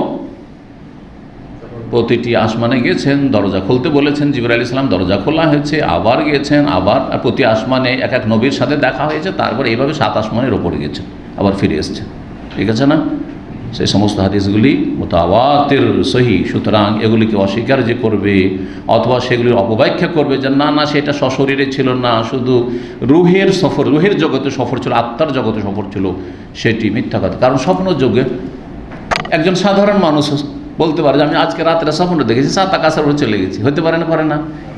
প্রতিটি আসমানে গিয়েছেন, দরজা খুলতে বলেছেন, জিবরাইল আলাইহিস সালাম দরজা খোলা হয়েছে, আবার গিয়েছেন, আবার প্রতি আসমানে এক এক নবীর সাথে দেখা হয়েছে, তারপর এইভাবে সাত আসমানের ওপরে গেছেন, আবার ফিরে এসেছেন। ঠিক আছে না? সেই সমস্ত হাদিসগুলি মুতাওয়াতির সহি। সুতরাং এগুলিকে অস্বীকার যে করবে অথবা সেগুলির অপব্যাখ্যা করবে যে না না সেটা সশরীরে ছিল না, শুধু রুহের সফর, রুহের জগতে সফর ছিল, আত্মার জগতে সফর ছিল, সেটি মিথ্যা কথা। কারণ স্বপ্ন যোগে একজন সাধারণ মানুষ বলতে পারে যে আমি আজকে রাত্রে স্বপ্ন দেখেছি, সাত আকাশের উপরে চলে গেছি, হতে পারে না, পারে না,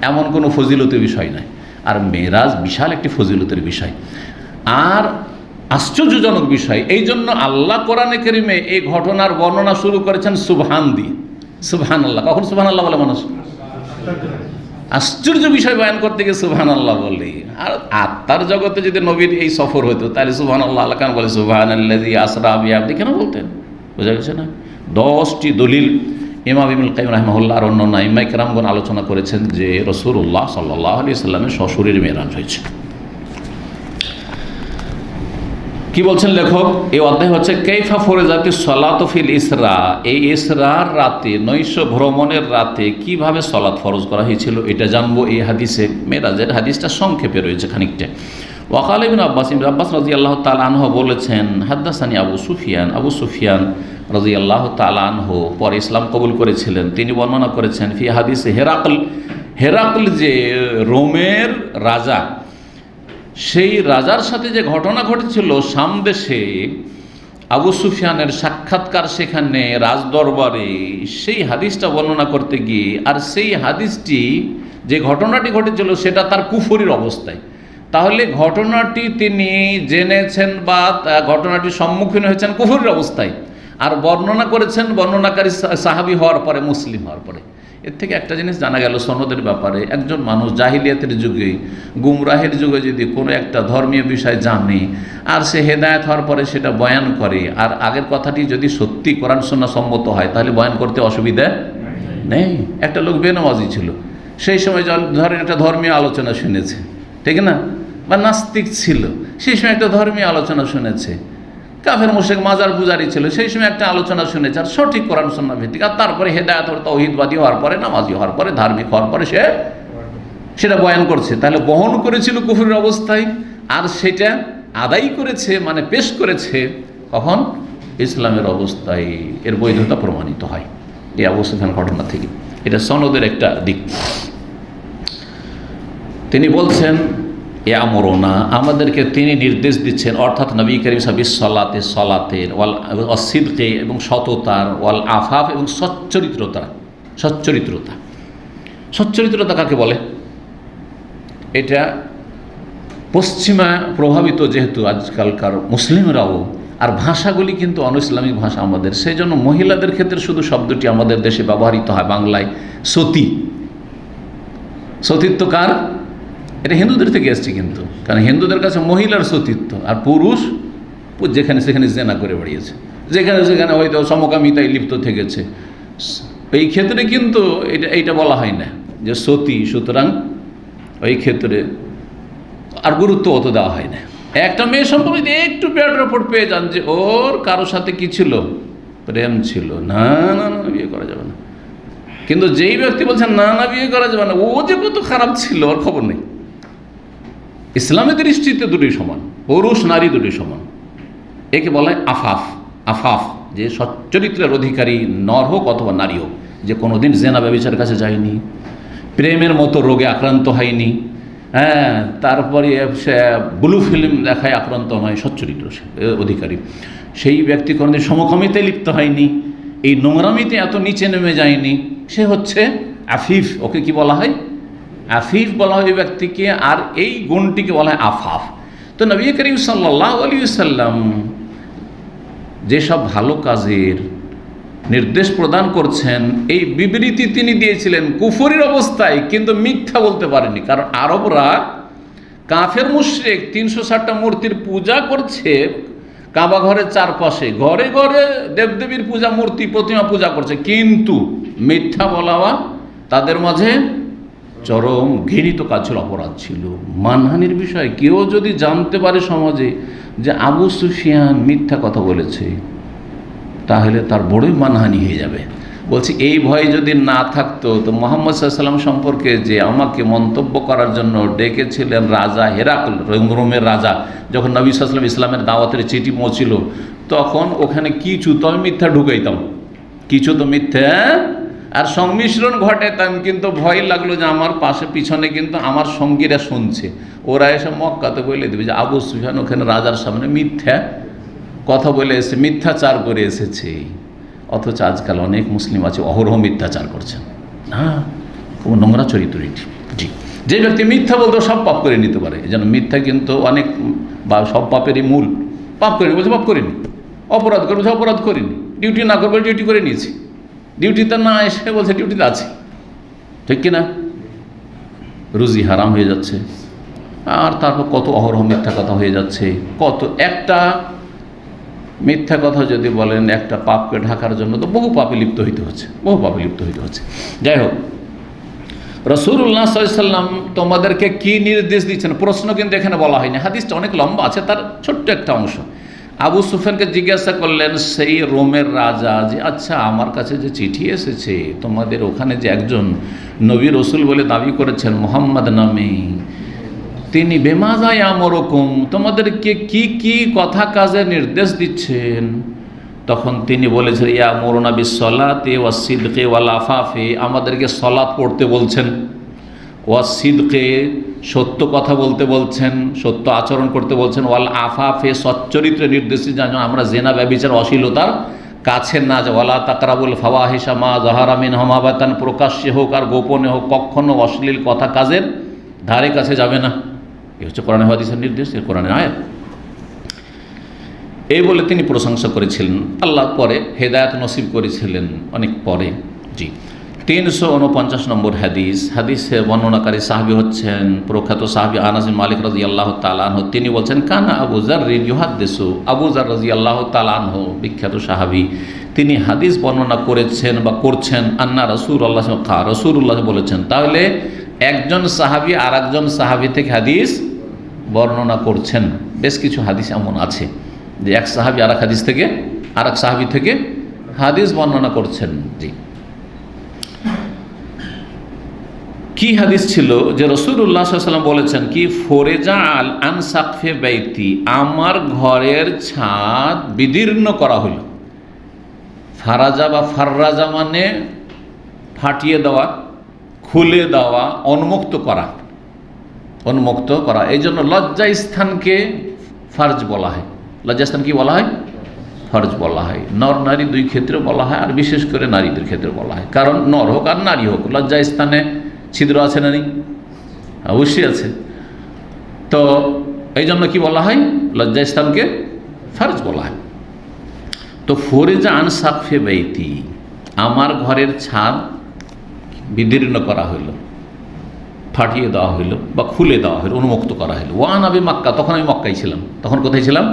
এমন কোনো ফজিলতের বিষয় নয়। আর মেরাজ বিশাল একটি ফজিলতের বিষয় আর আশ্চর্যজনক বিষয়। এই জন্য আল্লাহ কোরআনে কারীমে এই ঘটনার বর্ণনা শুরু করেছেন সুবহান দিয়ে। সুবহানাল্লাহ, কখন সুবহানাল্লাহ বলে মানুষ? আশ্চর্য বিষয় বয়ান করতে গিয়ে সুবহানাল্লাহ বলে। আর আত্মার জগতে যদি নবীর এই সফর হতো তাহলে সুবহানাল্লাহ আল্লাহ কেন বলে সুবহানাল্লাযী আসরা বিআবদি কেন বলতেন? বোঝা গেছে না? 10টি দলিল ইমাম ইবনুল কাইয়িম রাহিমাহুল্লাহ আর অন্যান্য আইম্মায়ে কেরামগণ আলোচনা করেছেন যে রাসূলুল্লাহ সাল্লাল্লাহু আলাইহি ওয়াসাল্লামের সশরীরে মেরাজ হয়েছে। কি বলছেন লেখক? এই অধ্যায় হচ্ছে কাইফা ফরজাতিস সালাতু ফিল ইসরা, এই ইসরার রাতে, নৈশ ভ্রমণের রাতে কিভাবে সালাত ফরজ করা হয়েছিল এটা জানবো এই হাদিসে। মেরাজের হাদিসটা সংক্ষেপে রয়েছে খানিকটা। ওয়াকাল ইবনে আব্বাস রাদিয়াল্লাহু তাআলা আনহু বলেছেন, হাদ্দাসানি আবু সুফিয়ান রাদিয়াল্লাহু তাআলা আনহু পরে ইসলাম কবুল করেছিলেন, তিনি বর্ণনা করেছেন ফি হাদিসে হেরাকল যে রোমের রাজা, সেই রাজার সাথে যে ঘটনা ঘটেছিল সামদেশে, আবু সুফিয়ানের সাক্ষাৎকার সেখানে রাজদরবারে, সেই হাদিসটা বর্ণনা করতে গিয়ে, আর সেই হাদিসটি যে ঘটনাটি ঘটেছিল সেটা তার কুফরির অবস্থায়, তাহলে ঘটনাটি তিনি জেনেছেন বা ঘটনাটির সম্মুখীন হয়েছেন কুফরির অবস্থায়, আর বর্ণনা করেছেন বর্ণনাকারী সাহাবী হওয়ার পরে, মুসলিম হওয়ার পরে। এর থেকে একটা জিনিস জানা গেল সনদের ব্যাপারে, একজন মানুষ জাহিলিয়াতের যুগে, গুমরাহের যুগে যদি কোনো একটা ধর্মীয় বিষয় জানে আর সে হেদায়েত হওয়ার পরে সেটা বয়ান করে, আর আগের কথাটি যদি সত্যি কোরআন সুন্নাহ সম্মত হয়, তাহলে বয়ান করতে অসুবিধা নেই। একটা লোক বেনামাজি ছিল, সেই সময় ধরেন একটা ধর্মীয় আলোচনা শুনেছে, ঠিক না, বা নাস্তিক ছিল, সেই সময় একটা ধর্মীয় আলোচনা শুনেছে, কাফের মুশরিক মাজার পূজারি ছিল, সেই সময় একটা আলোচনা শুনেছে, আর সঠিক কোরআন সুন্নাহ ভিত্তিক, আর তারপরে হেদায়েত হওয়ার, তাওহীদবাদী হওয়ার পরে, নামাজি হওয়ার পরে, ধার্মিক হওয়ার পরে সে সেটা বয়ান করছে, তাহলে বহন করেছিল কুফরের অবস্থায়, আর সেটা আদায় করেছে, মানে পেশ করেছে কখন? ইসলামের অবস্থায়। এর বৈধতা প্রমাণিত হয় এই আবু সুফিয়ান ঘটনা থেকে। এটা সনদের একটা দিক। তিনি বলছেন ইয়ামুরুনা, আমাদেরকে তিনি নির্দেশ দিচ্ছেন, অর্থাৎ নবী করিম সাল্লাল্লাহু আলাইহি সলাতের, ওয়াল সিদকে এবং সততার, ওয়াল আফাফ এবং সচ্চরিত্রতা। সচ্চরিত্রতা কাকে বলে? এটা পশ্চিমা প্রভাবিত যেহেতু আজকালকার মুসলিমরাও, আর ভাষাগুলি কিন্তু অনইসলামিক ভাষা আমাদের, সেই জন্য মহিলাদের ক্ষেত্রে শুধু শব্দটি আমাদের দেশে ব্যবহৃত হয় বাংলায়, সতী। সতীত্ব কার? এটা হিন্দুদের থেকে এসছে কিন্তু, কারণ হিন্দুদের কাছে মহিলার সতীত্ব, আর পুরুষ যেখানে সেখানে জেনা করে বেরিয়েছে, যেখানে সেখানে হয়তো সমকামিতায় লিপ্ত থেকেছে, এই ক্ষেত্রে কিন্তু এইটা বলা হয় না যে সতী, সুতরাং ওই ক্ষেত্রে আর গুরুত্ব অত দেওয়া হয় না। একটা মেয়ে সম্পর্কে একটু ব্যাড রিপোর্ট পেয়ে যান যে ওর কারোর সাথে কি ছিল, প্রেম ছিল, না না না বিয়ে করা যাবে না, কিন্তু যেই ব্যক্তি বলছেন না না বিয়ে করা যাবে না, ও যে কত খারাপ ছিল ওর খবর নেই। ইসলামের দৃষ্টিতে দুটোই সমান, পুরুষ নারী দুটোই সমান। একে বলা হয় আফাফ। আফাফ যে সচ্চরিত্রের অধিকারী, নর হোক অথবা নারী হোক, যে কোনোদিন জেনা ব্যভিচারের কাছে যায়নি, প্রেমের মতো রোগে আক্রান্ত হয়নি, হ্যাঁ, তারপরে সে ব্লু ফিল্ম দেখায় আক্রান্ত নয়, সচ্চরিত্র অধিকারী সেই ব্যক্তি কোনোদিন সমকামিতায় লিপ্ত হয়নি, এই নোংরামিতে এত নিচে নেমে যায়নি, সে হচ্ছে আফিফ। ওকে কি বলা হয়? আফিফ বলা হয় ওই ব্যক্তিকে, আর এই গুণটিকে বলা হয় আফাফ। তো নবী করিম সাল্লাল্লাহু আলাইহি ওয়াসাল্লাম যেসব ভালো কাজের নির্দেশ প্রদান করছেন, এই বিবৃতি তিনি দিয়েছিলেন কুফরির অবস্থায়, কিন্তু মিথ্যা বলতে পারেনি। কারণ আরবরা কাফের মুশরিক 360টা মূর্তির পূজা করছে কাবা ঘরের চারপাশে, ঘরে ঘরে দেবদেবীর পূজা, মূর্তি প্রতিমা পূজা করছে, কিন্তু মিথ্যা বলা তাদের মাঝে চরম ঘৃণিত কাজ ছিল, অপরাধ ছিল, মানহানির বিষয়। কেউ যদি জানতে পারে সমাজে যে আবু সুফিয়ান মিথ্যা কথা বলেছে, তাহলে তার বড়ই মানহানি হয়ে যাবে। বলছি এই ভয় যদি না থাকতো, তো মুহাম্মদ সাল্লাল্লাহু আলাইহি ওয়াসাল্লাম সম্পর্কে যে আমাকে মন্তব্য করার জন্য ডেকেছিলেন রাজা হেরাকল, রোমের রাজা, যখন নবী সাল্লাল্লাহু আলাইহি ওয়াসাল্লাম ইসলামের দাওয়াতের চিঠি পৌঁছিল, তখন ওখানে কিছু তো আমি মিথ্যা ঢুকাইতাম, কিছু তো মিথ্যা আর সংমিশ্রণ ঘটাইতাম, কিন্তু ভয় লাগলো যে আমার পাশে পিছনে কিন্তু আমার সঙ্গীরা শুনছে, ওরা এসে মক্কাতে বলে দেবে যে আবু সুফিয়ান ওখানে রাজার সামনে মিথ্যা কথা বলে এসে, মিথ্যাচার করে এসেছে। অথচ আজকাল অনেক মুসলিম আছে অহরহ মিথ্যাচার করছেন। হ্যাঁ, খুব নোংরা চরিত্র এটি। জি, যে ব্যক্তি মিথ্যা বলতে সব পাপ করে নিতে পারে, এই জন্য মিথ্যা কিন্তু অনেক, বা সব পাপেরই মূল। পাপ করিনি বলছে পাপ করিনি, অপরাধ করে বলছে অপরাধ করিনি, ডিউটি না করবে ডিউটি করে নিয়েছি, ডিউটিতে না এসে বলছে ডিউটিতে আছে, ঠিক কিনা? রুজি হারাম হয়ে যাচ্ছে, আর তারপর কত অহরহ মিথ্যা কথা হয়ে যাচ্ছে। কত একটা মিথ্যা কথা যদি বলেন একটা পাপকে ঢাকার জন্য, তো বহু পাপে লিপ্ত হইতে হচ্ছে, বহু পাপে লিপ্ত হইতে হচ্ছে। যাই হোক, রাসূলুল্লাহ সাল্লাল্লাহু আলাইহি ওয়াসাল্লাম তোমাদেরকে কি নির্দেশ দিচ্ছেন, প্রশ্ন কিন্তু এখানে বলা হয়নি, হাদিসটা অনেক লম্বা আছে, তার ছোট্ট একটা অংশ। আবু সুফিয়ানকে জিজ্ঞাসা করলেন সেই রোমের রাজা যে আচ্ছা আমার কাছে যে চিঠি এসেছে, তোমাদের ওখানে যে একজন নবী রসুল বলে দাবি করেছেন মুহাম্মদ নামে, তিনি বেমাজা ইয়ামুরুকুম, তোমাদেরকে কি কি কথা কাজে নির্দেশ দিচ্ছেন? তখন তিনি বলেছেন ইয়ামুরুনা বিসসালাতি ওয়াসসিদকি ওয়াল আফাফি, আমাদেরকে সালাত পড়তে বলছেন, ওয়াসসিদকি সত্য কথা বলতে বলছেন, সত্য আচরণ করতে বলছেন, ওয়াল আফাফে সচ্চরিত্রে নির্দেশ যেন আমরা জেনা ব্যভিচার অশ্লীলতার কাছে না যাই, ওয়ালা তাকরাবুল ফাওয়াহিশা মা যাহারা মিনহা মা বাতান, প্রকাশ্যে হোক আর গোপনে হোক কখনো অশ্লীল কথা কাজের ধারে কাছে যাবে না। এই হচ্ছে কোরআন হাদিসের নির্দেশ, কোরআনের আয়াত। এই বলে তিনি প্রশংসা করেছিলেন। আল্লাহ পরে হেদায়েত নসিব করেছিলেন অনেক পরে। জি, 349 নম্বর হাদিসের বর্ণনাকারী সাহাবী হচ্ছেন প্রখ্যাত সাহাবী আনাস বিন মালিক রাদিয়াল্লাহু তাআলা আনহু। তিনি বলছেন, কানা আবু যার ইউহাদ্দিসু, আবু যার রাদিয়াল্লাহু তাআলা আনহু বিখ্যাত সাহাবী, তিনি হাদিস বর্ণনা করেছেন বা করছেন, আন্না রাসূলুল্লাহ বলেছেন। তাহলে একজন সাহাবী আর একজন সাহাবী থেকে হাদিস বর্ণনা করছেন। বেশ কিছু হাদিস এমন আছে যে এক সাহাবী আর এক হাদিস থেকে আর এক সাহাবী থেকে হাদিস বর্ণনা করছেন। জি, কি হাদিস ছিল যে রাসূলুল্লাহ সাল্লাল্লাহু আলাইহি ওয়াসাল্লাম বলেছেন কি, ফরেজা আল আন সাকফে বাইতি, আমার ঘরের ছাদ বিদীর্ণ করা হলো। ফারাজা বা ফাররাজা মানে ফাটিয়ে দেওয়া, খুলে দেওয়া, উন্মুক্ত করা। এই জন্য লজ্জাস্থানকে ফরজ বলা হয়। লজ্জাস্থান কি বলা হয়? ফরজ বলা হয়। নর নারী দুই ক্ষেত্রে বলা হয়, আর বিশেষ করে নারীদের ক্ষেত্রে বলা হয়। কারণ নর হোক আর নারী হোক, লজ্জাস্থানে ছিদ্র আছে না নেই? অবশ্যই আছে। তো এই জন্য কি বলা হয়? লজ্জাস্থানকে ফরজ বলা হয়। তো ফরেজা আন সাকফে বাইতি, আমার ঘরের ছাদ বিদীর্ণ করা হইল, ফাটিয়ে দেওয়া হইল বা খুলে দেওয়া হইল, উন্মুক্ত করা হইল। ওয়ান আবি মক্কা, তখন আমি মক্কায় ছিলাম। তখন কোথায় ছিলাম?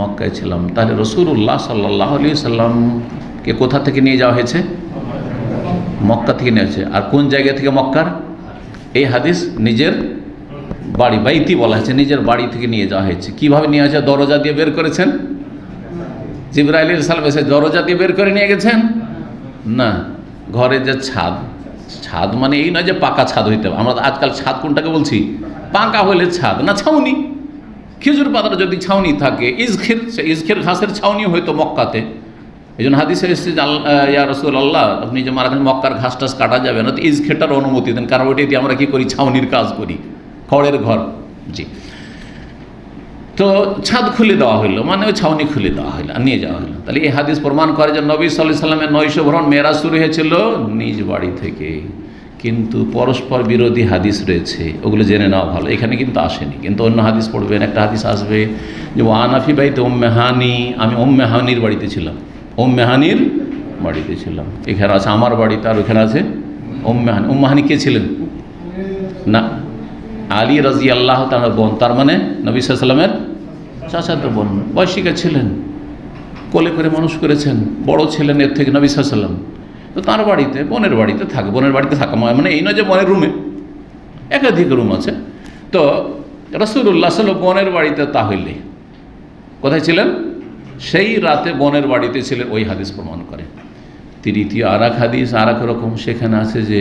মক্কায় ছিলাম। তাহলে রাসূলুল্লাহ সাল্লাল্লাহু আলাইহি সাল্লামকে কোথা থেকে নিয়ে যাওয়া হয়েছে? মক্কা থেকে নিয়ে হয়েছে। আর কোন জায়গা থেকে মক্কার? এই হাদিস নিজের বাড়ি, বাইতি বলা হয়েছে, নিজের বাড়ি থেকে নিয়ে যাওয়া হয়েছে। কীভাবে নিয়ে হয়েছে? দরজা দিয়ে বের করেছেন। জিবরাইল আলাইহিস সালাম এসে দরজা দিয়ে বের করে নিয়ে গেছেন? না, ঘরের যে ছাদ মানে এই নয় যে পাকা ছাদ হইতে হবে। আমরা আজকাল ছাদ কোনটাকে বলছি? পাকা হলে ছাদ না, ছাউনি। খেজুর পাতার যদি ছাউনি থাকে, ইজখের ঘাসের ছাউনি হয়তো মক্কাতে। এই জন্য হাদিসে এসেছে যে ইয়া রাসূলুল্লাহ, আপনি যে মারা গেছেন, মক্কার ঘাস টাস কাটা যাবে না, তো ইজখেরটার অনুমতি দেন, কারণ ওইটাই দিয়ে আমরা কি করি? ছাউনির কাজ করি, খড়ের ঘর। জি, তো ছাদ খুলে দেওয়া হইলো, মানে ওই ছাউনি খুলে দেওয়া হইলো আর নিয়ে যাওয়া হলো। তাহলে এই হাদিস প্রমাণ করে যে নবী সাল্লাল্লাহু আলাইহি সাল্লামের 900 ভ্রমণ মেরাজ শুরু হয়েছিল নিজ বাড়ি থেকে। কিন্তু পরস্পর বিরোধী হাদিস রয়েছে, ওগুলো জেনে নেওয়া ভালো। এখানে কিন্তু আসেনি, কিন্তু অন্য হাদিস পড়বেন। একটা হাদিস আসবে যে ওয়ানাফি বাইতে উম্মে হানি, আমি উম্মে হানির বাড়িতে ছিলাম। উম্মে হানির বাড়িতে ছিলাম, এখানে আছে আমার বাড়িতে, আর ওখানে আছে উম্মে হানি। উম্মে হানি কে ছিলেন? না, আলী রাদিয়াল্লাহু তাআলার বোন, তার মানে নবী সাল্লাল্লাহু আলাইহি সাল্লামের চাচাতো বোন। বয়সিকা ছিলেন, কোলে করে মানুষ করেছেন, বড় ছিলেন এর থেকে নবী সাল্লাল্লাহু আলাইহি সাল্লাম। তো তার বাড়িতে, বোনের বাড়িতে থাকে। বোনের বাড়িতে থাকা মানে এই নয় যে বোনের রুমে, একাধিক রুম আছে। তো রাসূলুল্লাহ সাল্লাল্লাহু আলাইহি ওয়াসাল্লাম বোনের বাড়িতে, তাহলে কোথায় ছিলেন? সেই রাতে বোনের বাড়িতে ছিলেন। ওই হাদিস প্রমাণ করে। তৃতীয় আর এক হাদিস আর এক রকম, সেখানে আছে যে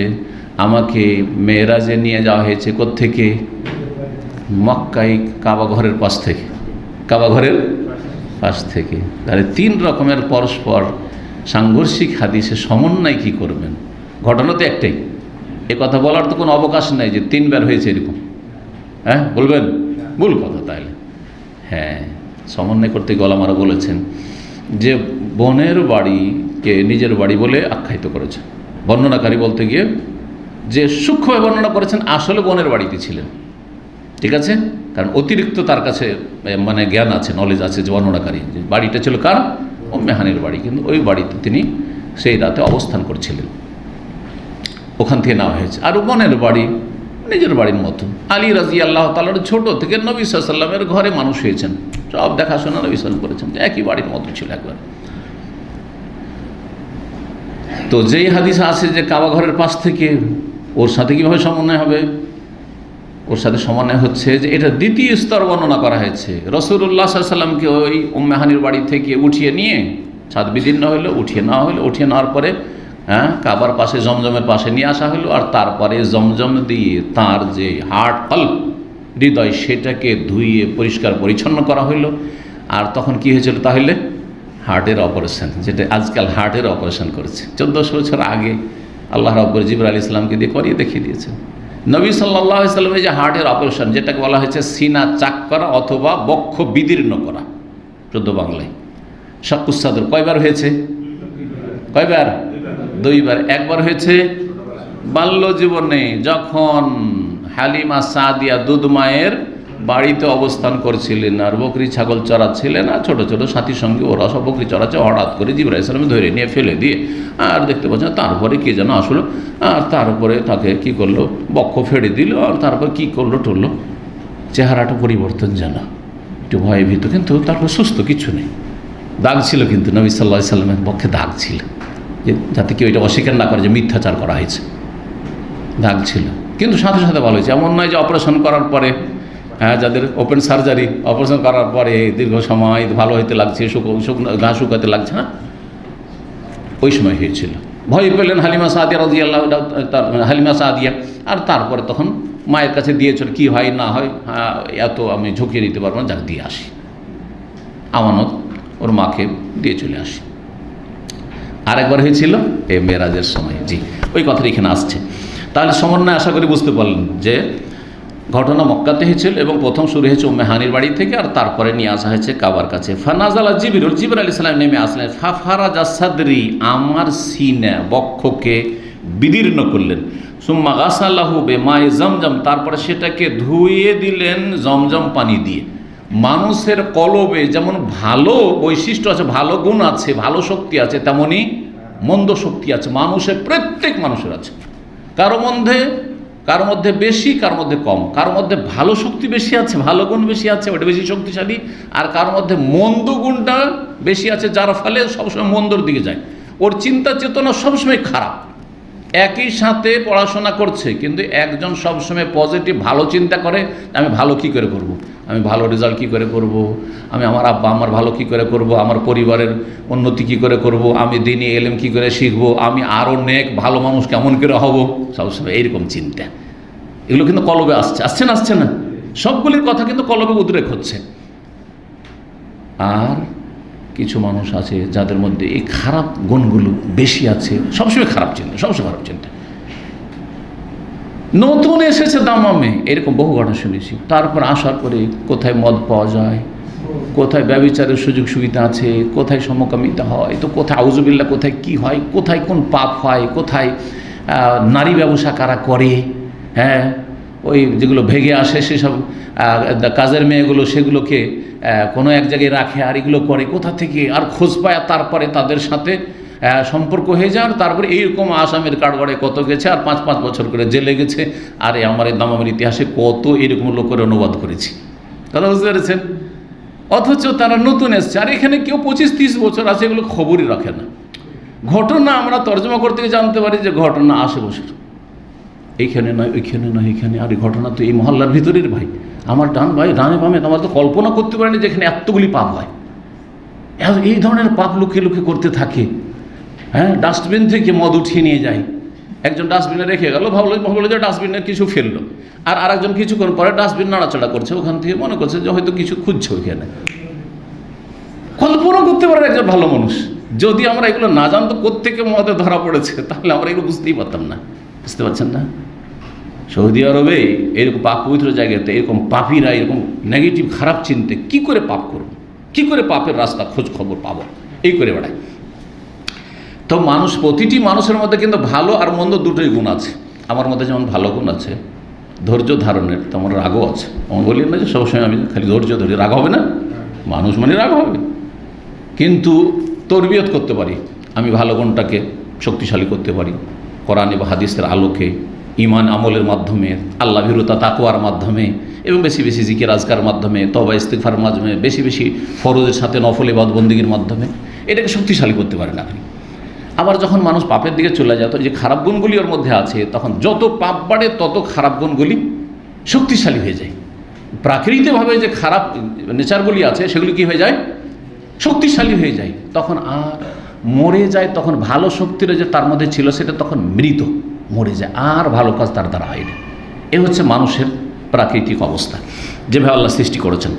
আমাকে মেরাজে নিয়ে যাওয়া হয়েছে। কোত্থেকে? মক্কায় কাবা ঘরের পাশ থেকে, কাবা ঘরের পাশ থেকে। তাহলে 3 রকমের পরস্পর সাংঘর্ষিক হাদিসে সমন্বয় কি করবেন? ঘটনা তো একটাই, এ কথা বলার তো কোনো অবকাশ নেই যে 3 বার হয়েছে এরকম। হ্যাঁ, বলবেন? ভুল কথা। তাইলে হ্যাঁ, সমন্বয় করতে গিয়ে ওলামারা বলেছেন যে বোনের বাড়িকে নিজের বাড়ি বলে আখ্যায়িত করেছেন। বর্ণনাকারী বলতে গিয়ে যে সূক্ষ্মভাবে বর্ণনা করেছেন, আসলে বোনের বাড়িতে ছিলেন। ঠিক আছে, কারণ অতিরিক্ত তার কাছে মানে জ্ঞান আছে, নলেজ আছে, যে বর্ণনাকারী যে বাড়িটা ছিল কার? উম্মে হানির বাড়ি। কিন্তু ওই বাড়িতে তিনি সেই রাতে অবস্থান করছিলেন, ওখান থেকে নেওয়া হয়েছে। আর বোনের বাড়ি নিজের বাড়ির মতো। আলী রাদিয়াল্লাহু তাআলার ছোট থেকে নবী সাল্লাল্লাহু আলাইহি সাল্লামের ঘরে মানুষ হয়েছেন, সব দেখাশোনা নবী সাল্লাল্লাহু আলাইহি সাল্লাম করেছেন, একই বাড়ির মতো ছিল একবার। তো যেই হাদিস আছে যে কাবা ঘরের পাশ থেকে, ওর সাথে কীভাবে সমন্বয় হবে? ওর সাথে সমন্বয় হচ্ছে যে এটা দ্বিতীয় স্তর বর্ণনা করা হয়েছে। রাসূলুল্লাহ সাল্লাল্লাহু আলাইহি সাল্লামকে ওই উম্মে হানির বাড়ি থেকে উঠিয়ে নিয়ে, ছাদ বিদীর্ণ হইলো, উঠিয়ে নেওয়া হইলো। উঠিয়ে নেওয়ার পরে কাবার পাশে জমজমের পাশে নিয়ে আসা হলো। আর তারপরে জমজম দিয়ে তার যে হার্ট, কলব, হৃদয়, সেটাকে ধুইয়ে পরিষ্কার পরিচ্ছন্ন করা হইলো। আর তখন কি হয়েছিল? তাহলে হার্টের অপারেশন, যেটা আজকাল হার্টের অপারেশন করেছে। 1400 বছর আগে আল্লাহ রাব্বুল জিবরাইল আলাইহিস সালামকে দিয়ে করিয়ে দেখিয়ে দিয়েছেন। নবী সাল্লাল্লাহু আলাইহি সাল্লামের যে হার্টের অপারেশন, যেটাকে বলা হয়েছে সিনা চাক করা অথবা বক্ষ বিদীর্ণ করা, শুদ্ধ বাংলায় শাক্কুস সাদর, কয়বার হয়েছে? কয়বার? 2 বার। একবার হয়েছে বাল্য জীবনে, যখন হালিমা সাদিয়া দুধ মায়ের বাড়িতে অবস্থান করছিলেন আর বকরি ছাগল চড়াচ্ছিলেন, আর ছোটো ছোটো সাথী সঙ্গে ওরা সব বকরি চড়াচ্ছে, হঠাৎ করে জিবরাইল আলাইহিস সালাম ধরে নিয়ে ফেলে দিয়ে আর দেখতে পাচ্ছেন তারপরে কে যেন আসলো, আর তারপরে তাকে কি করলো, বক্ষ ফেড়ে দিল, আর তারপর কি করলো টরলো, চেহারাটা পরিবর্তন যেন একটু ভয়ে ভীত, কিন্তু তারপর সুস্থ, কিছু নেই। দাগ ছিল কিন্তু নবী সাল্লাল্লাহু আলাইহি সাল্লামের বক্ষে দাগ ছিল, যে যাতে কেউ এটা অস্বীকার না করে যে মিথ্যাচার করা হয়েছে, দাগ ছিল, কিন্তু সাথে সাথে ভালো হয়েছে। এমন নয় যে অপারেশন করার পরে, যাদের ওপেন সার্জারি, অপারেশন করার পরে দীর্ঘ সময় ভালো হইতে লাগছে, ঘা শুকাতে লাগছে না, ওই সময় হয়েছিল। ভয় পেলেন হালিমা সাদিয়া রাদিয়াল্লাহু হালিমা সাদিয়া, আর তারপরে তখন মায়ের কাছে দিয়েছিল, কি হয় না হয় এত আমি ঝুঁকিয়ে দিতে পারবো না, যাক দিয়ে আসি, আমানত ওর মাকে দিয়ে চলে আসি। আরেকবার হয়েছিল এই মেরাজের সময়। জি, ওই কথাটা এখানে আসছে। তাহলে সমন্বয় আশা করি বুঝতে পারলেন যে ঘটনা মক্কাতে হয়েছিল এবং প্রথম শুরু হয়েছে উম্মে হানির বাড়ি থেকে, আর তারপরে নিয়ে আসা হয়েছে কাবার কাছে। ফানাজালা জিবরিল, জিবরাইল আলাইহিস সালাম নেমে আসলেন, ফাফারাজা সাদরি, আমার সিনা বক্ষকে বিদীর্ণ করলেন, সুম্মা গাসালাহু বিমায়ে জমজম, তারপরে সেটাকে ধুয়ে দিলেন জমজম পানি দিয়ে। মানুষের কলবে যেমন ভালো বৈশিষ্ট্য আছে, ভালো গুণ আছে, ভালো শক্তি আছে, তেমনি মন্দ শক্তি আছে, মানুষের প্রত্যেক মানুষের আছে। কারো মধ্যে বেশি, কারোর মধ্যে কম, কারোর মধ্যে ভালো শক্তি বেশি আছে, ভালো গুণ বেশি আছে, ওটা বেশি শক্তিশালী, আর কারোর মধ্যে মন্দ গুণটা বেশি আছে, যার ফলে সবসময় মন্দর দিকে যায়, ওর চিন্তা চেতনা সবসময় খারাপ। একই সাথে পড়াশোনা করছে, কিন্তু একজন সবসময় পজিটিভ ভালো চিন্তা করে, আমি ভালো কী করে করব, আমি ভালো রেজাল্ট কী করে করব, আমি আমার আব্বা আমার ভালো কী করে করব, আমার পরিবারের উন্নতি কী করে করব, আমি দিনী এলেম কী করে শিখব, আমি আরও নেক ভালো মানুষ কেমন করে হব, সবসময় এইরকম চিন্তা। এগুলো কিন্তু কলবে আসছে না, সবগুলির কথা কিন্তু কলবে উদ্রেক হচ্ছে। আর কিছু মানুষ আছে যাদের মধ্যে এই খারাপ গুণগুলো বেশি আছে, সবসময় খারাপ চিন্তা। নতুন এসেছে দামামে, এরকম বহু ঘটনা শুনেছি। তারপর আসার পরে কোথায় মদ পাওয়া যায়, কোথায় ব্যভিচারের সুযোগ সুবিধা আছে, কোথায় সমকামিতা হয়, তো কোথায় আউযুবিল্লাহ, কোথায় কি হয়, কোথায় কোন পাপ হয়, কোথায় নারী ব্যবসা কারা করে, ওই যেগুলো ভেগে আসে সেসব কাজের মেয়েগুলো সেগুলোকে কোনো এক জায়গায় রাখে, আর এগুলো করে কোথা থেকে, আর খোঁজ পায়, তারপরে তাদের সাথে সম্পর্ক হয়ে যায়, আর তারপরে এইরকম আসামের কাঠগড়ে কত গেছে, আর 5 বছর করে জেলে গেছে। আরে আমার এই দামামের ইতিহাসে কত এরকম লোকের অনুবাদ করেছি, কথা বুঝতে পেরেছেন? অথচ তারা নতুন এসছে, আর এখানে কেউ 25-30 বছর আছে, এগুলো খবরই রাখে না। ঘটনা আমরা তর্জমা করতে জানতে পারি যে ঘটনা আশেপাশের, এইখানে নয় ওইখানে নয় এইখানে, আর এই ঘটনা তো এই মহল্লার ভিতরের, ভাই আমার ডান ভাই ডানে বামে, আমার তো কল্পনা করতে পারিনি যেখানে এতগুলি পাপ হয়, এই ধরনের পাপ লুকিয়ে লুকিয়ে করতে থাকে। ডাস্টবিন থেকে মদ উঠিয়ে নিয়ে যায়, একজন ডাস্টবিনে রেখে গেল, ভাবলো যে ডাস্টবিনের কিছু ফেললো, আর আরেকজন কিছুক্ষণ পরে ডাস্টবিন নাড়াচাড়া করছে, ওখান থেকে মনে করছে যে হয়তো কিছু খুঁজছে ওইখানে। কল্পনা করতে পারে একজন ভালো মানুষ। যদি আমরা এগুলো না জানতো কোত্থেকে মদে ধরা পড়েছে, তাহলে আমরা এগুলো বুঝতেই পারতাম না। বুঝতে পারছেন না? সৌদি আরবে এরকম পাপ পবিত্র জায়গাতে এরকম পাপীরা এরকম নেগেটিভ খারাপ চিন্তে কি করে পাপ করবো, কি করে পাপের রাস্তা খোঁজ খবর পাবো, এই করে বেড়ায়। তো প্রতিটি মানুষের মধ্যে কিন্তু ভালো আর মন্দ দুটোই গুণ আছে। আমার মধ্যে যেমন ভালো গুণ আছে, ধৈর্য ধারণের, তেমন রাগও আছে। আমি বলি না যে সবসময় আমি খালি ধৈর্য ধরি, রাগ হবে না, মানুষ মানে রাগ হবে, কিন্তু তরবিয়ত করতে পারি। আমি ভালো গুণটাকে শক্তিশালী করতে পারি কোরআন এবং হাদিসের আলোকে, ঈমান আমলের মাধ্যমে, আল্লাহ ভীরুতা তাকওয়ার মাধ্যমে, এবং বেশি বেশি জিকির আজকার মাধ্যমে, তওবা ইস্তিগফারের মাধ্যমে, বেশি বেশি ফরজের সাথে নফল ইবাদত বন্দেগীর মাধ্যমে এটাকে শক্তিশালী করতে পারেন আপনি। আবার যখন মানুষ পাপের দিকে চলে যায়, তো যে খারাপ গুণগুলি ওর মধ্যে আছে, তখন যত পাপ বাড়ে তত খারাপ গুণগুলি শক্তিশালী হয়ে যায়। প্রাকৃতিকভাবে যে খারাপ নেচারগুলি আছে সেগুলি কি হয়ে যায়, শক্তিশালী হয়ে যায়। তখন আর মরে যায়, তখন ভালো শক্তিটা যে তার মধ্যে ছিল সেটা তখন মৃত, মরে যায়, আর ভালো কাজ তার দ্বারা হয় না। এ হচ্ছে মানুষের প্রাকৃতিক অবস্থা, যেভাবে আল্লাহ সৃষ্টি করেছেন।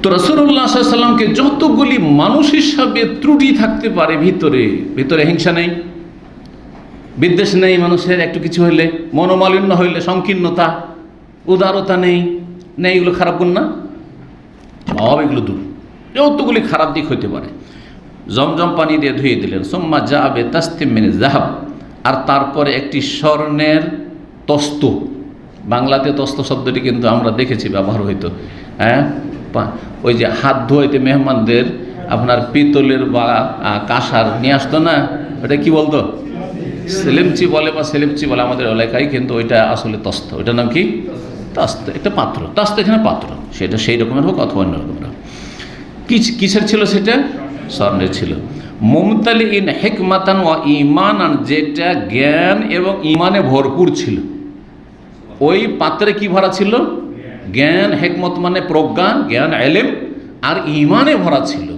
তো রাসূলুল্লাহ সাল্লাল্লাহু আলাইহি ওয়াসাল্লামকে যতগুলি মানুষ হিসাবে ত্রুটি থাকতে পারে, ভিতরে হিংসা নেই, বিদ্বেষ নেই, মানুষের একটু কিছু হইলে, মনোমালিন্য হইলে, সংকীর্ণতা, উদারতা নেই, এগুলো খারাপ গুণ না? সব এগুলো দূর, যতগুলি খারাপ দিক হইতে পারে। জমজম পানি দিয়ে ধুয়ে দিলেন, সুম্মা জাআবে তাসতিম মিন যাহাব, আর তারপরে একটি স্বর্ণের তস্ত, বাংলাতে তস্ত শব্দটি কিন্তু আমরা দেখেছি ব্যবহার হইতো। হ্যাঁ, ওই যে হাত ধোয়াইতে মেহমানদের আপনার পিতলের বা কাঁসার নিয়ে আসতো না, ওটা কি বলতো? সেলেমচি বলে বা সেলেমচি বলে আমাদের এলাকায়, কিন্তু ওইটা আসলে তস্ত। ওইটার নাম কি? তাস্ত। একটা পাত্র, তাস্ত এখানে পাত্র, সেটা সেই রকমের হোক অথবা অন্য রকমের হোক। কিসের ছিল সেটা? স্বর্ণের ছিল। মুমতালি ইন হিকমাতান ওয়া ঈমানান, যেটা জ্ঞান এবং ঈমানে ভরপুর ছিল। ওই পাত্রে কি ভরা ছিল? জ্ঞান, হিকমত মানে প্রজ্ঞা, জ্ঞান, ইলম, আর ঈমানে ভরা ছিল।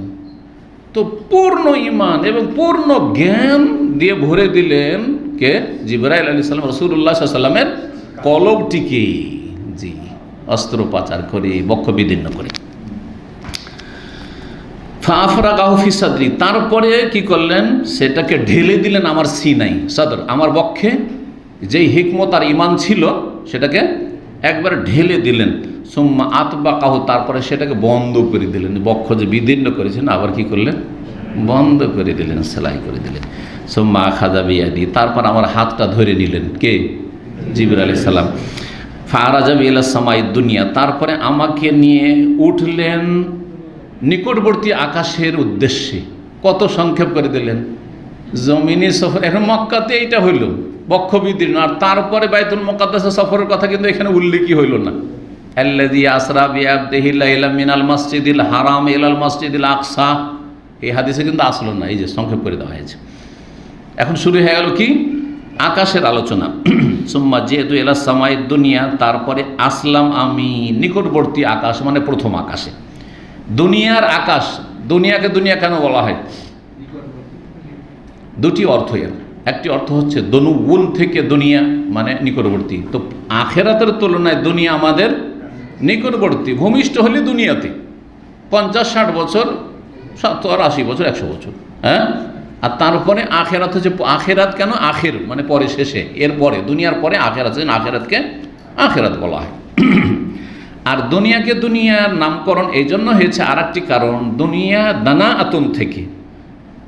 তো পূর্ণ ঈমান এবং পূর্ণ জ্ঞান দিয়ে ভরে দিলেন কে? জিবরাইল আলাইহিস সালাম রাসূলুল্লাহ সাল্লাল্লাহু আলাইহি ওয়াসাল্লামের কলবটিকে, জি, অস্ত্রোপচার করে, বক্ষ বিদীর্ণ করে। ফাফরাগাহু ফি সাদরি, তারপরে কি করলেন? সেটাকে ঢেলে দিলেন আমার সিনাই, সদর, আমার বক্ষে যেই হিকমত আর ঈমান ছিল সেটাকে একবার ঢেলে দিলেন। সুম্মা আতবাকাহু, তারপরে সেটাকে বন্ধ করে দিলেন। বক্ষ যে বিদীর্ণ করেছেন আবার কি করলেন? বন্ধ করে দিলেন, সেলাই করে দিলেন। সুম্মা আখাযা বিয়াদি, তারপর আমার হাতটা ধরে নিলেন কে? জিবরাইল আলাইহিস সালাম। ফারাজা ইলা সামাইদ দুনিয়া, তারপরে আমাকে নিয়ে উঠলেন নিকটবর্তী আকাশের উদ্দেশ্যে। কত সংক্ষেপ করে দিলেন! জমিনি সফর, এখন মক্কাতে এইটা হইল বক্ষ বিদীর্ণ, আর তারপরে বাইতুল মুকাদ্দাসের সফরের কথা কিন্তু এখানে উল্লেখই হইল না। আল্লাযী আসরা বিআবদিহি লাইলাম মিনাল মাসজিদিল হারাম ইলাল মাসজিদিল আকসা, এই হাদিসে কিন্তু আসলো না, এই যে সংক্ষেপ করে দেওয়া হয়েছে। এখন শুরু হয়ে গেল কি? আকাশের আলোচনা। সুম্মা যেহেতু এলা সামাইদ দুনিয়া, তারপরে আসলাম আমি নিকটবর্তী আকাশ, মানে প্রথম আকাশে। দুনিয়ার আকাশ, দুনিয়াকে দুনিয়া কেন বলা হয়? দুটি অর্থ এর। একটি অর্থ হচ্ছে দনুউন থেকে দুনিয়া, মানে নিকটবর্তী। তো আখেরাতের তুলনায় দুনিয়া আমাদের নিকটবর্তী। ভূমিষ্ঠ হলে দুনিয়াতে 50-60 বছর, 70-80 বছর, 100 বছর, হ্যাঁ। আর তারপরে আখেরাত হচ্ছে, আখেরাত কেন? আখের মানে পরে, শেষে, এর পরে, দুনিয়ার পরে আখেরাত, আখেরাতকে আখেরাত বলা হয়। আর দুনিয়াকে দুনিয়ার নামকরণ এই জন্য হয়েছে, আর একটি কারণ, দুনিয়া দানা আতুন থেকে,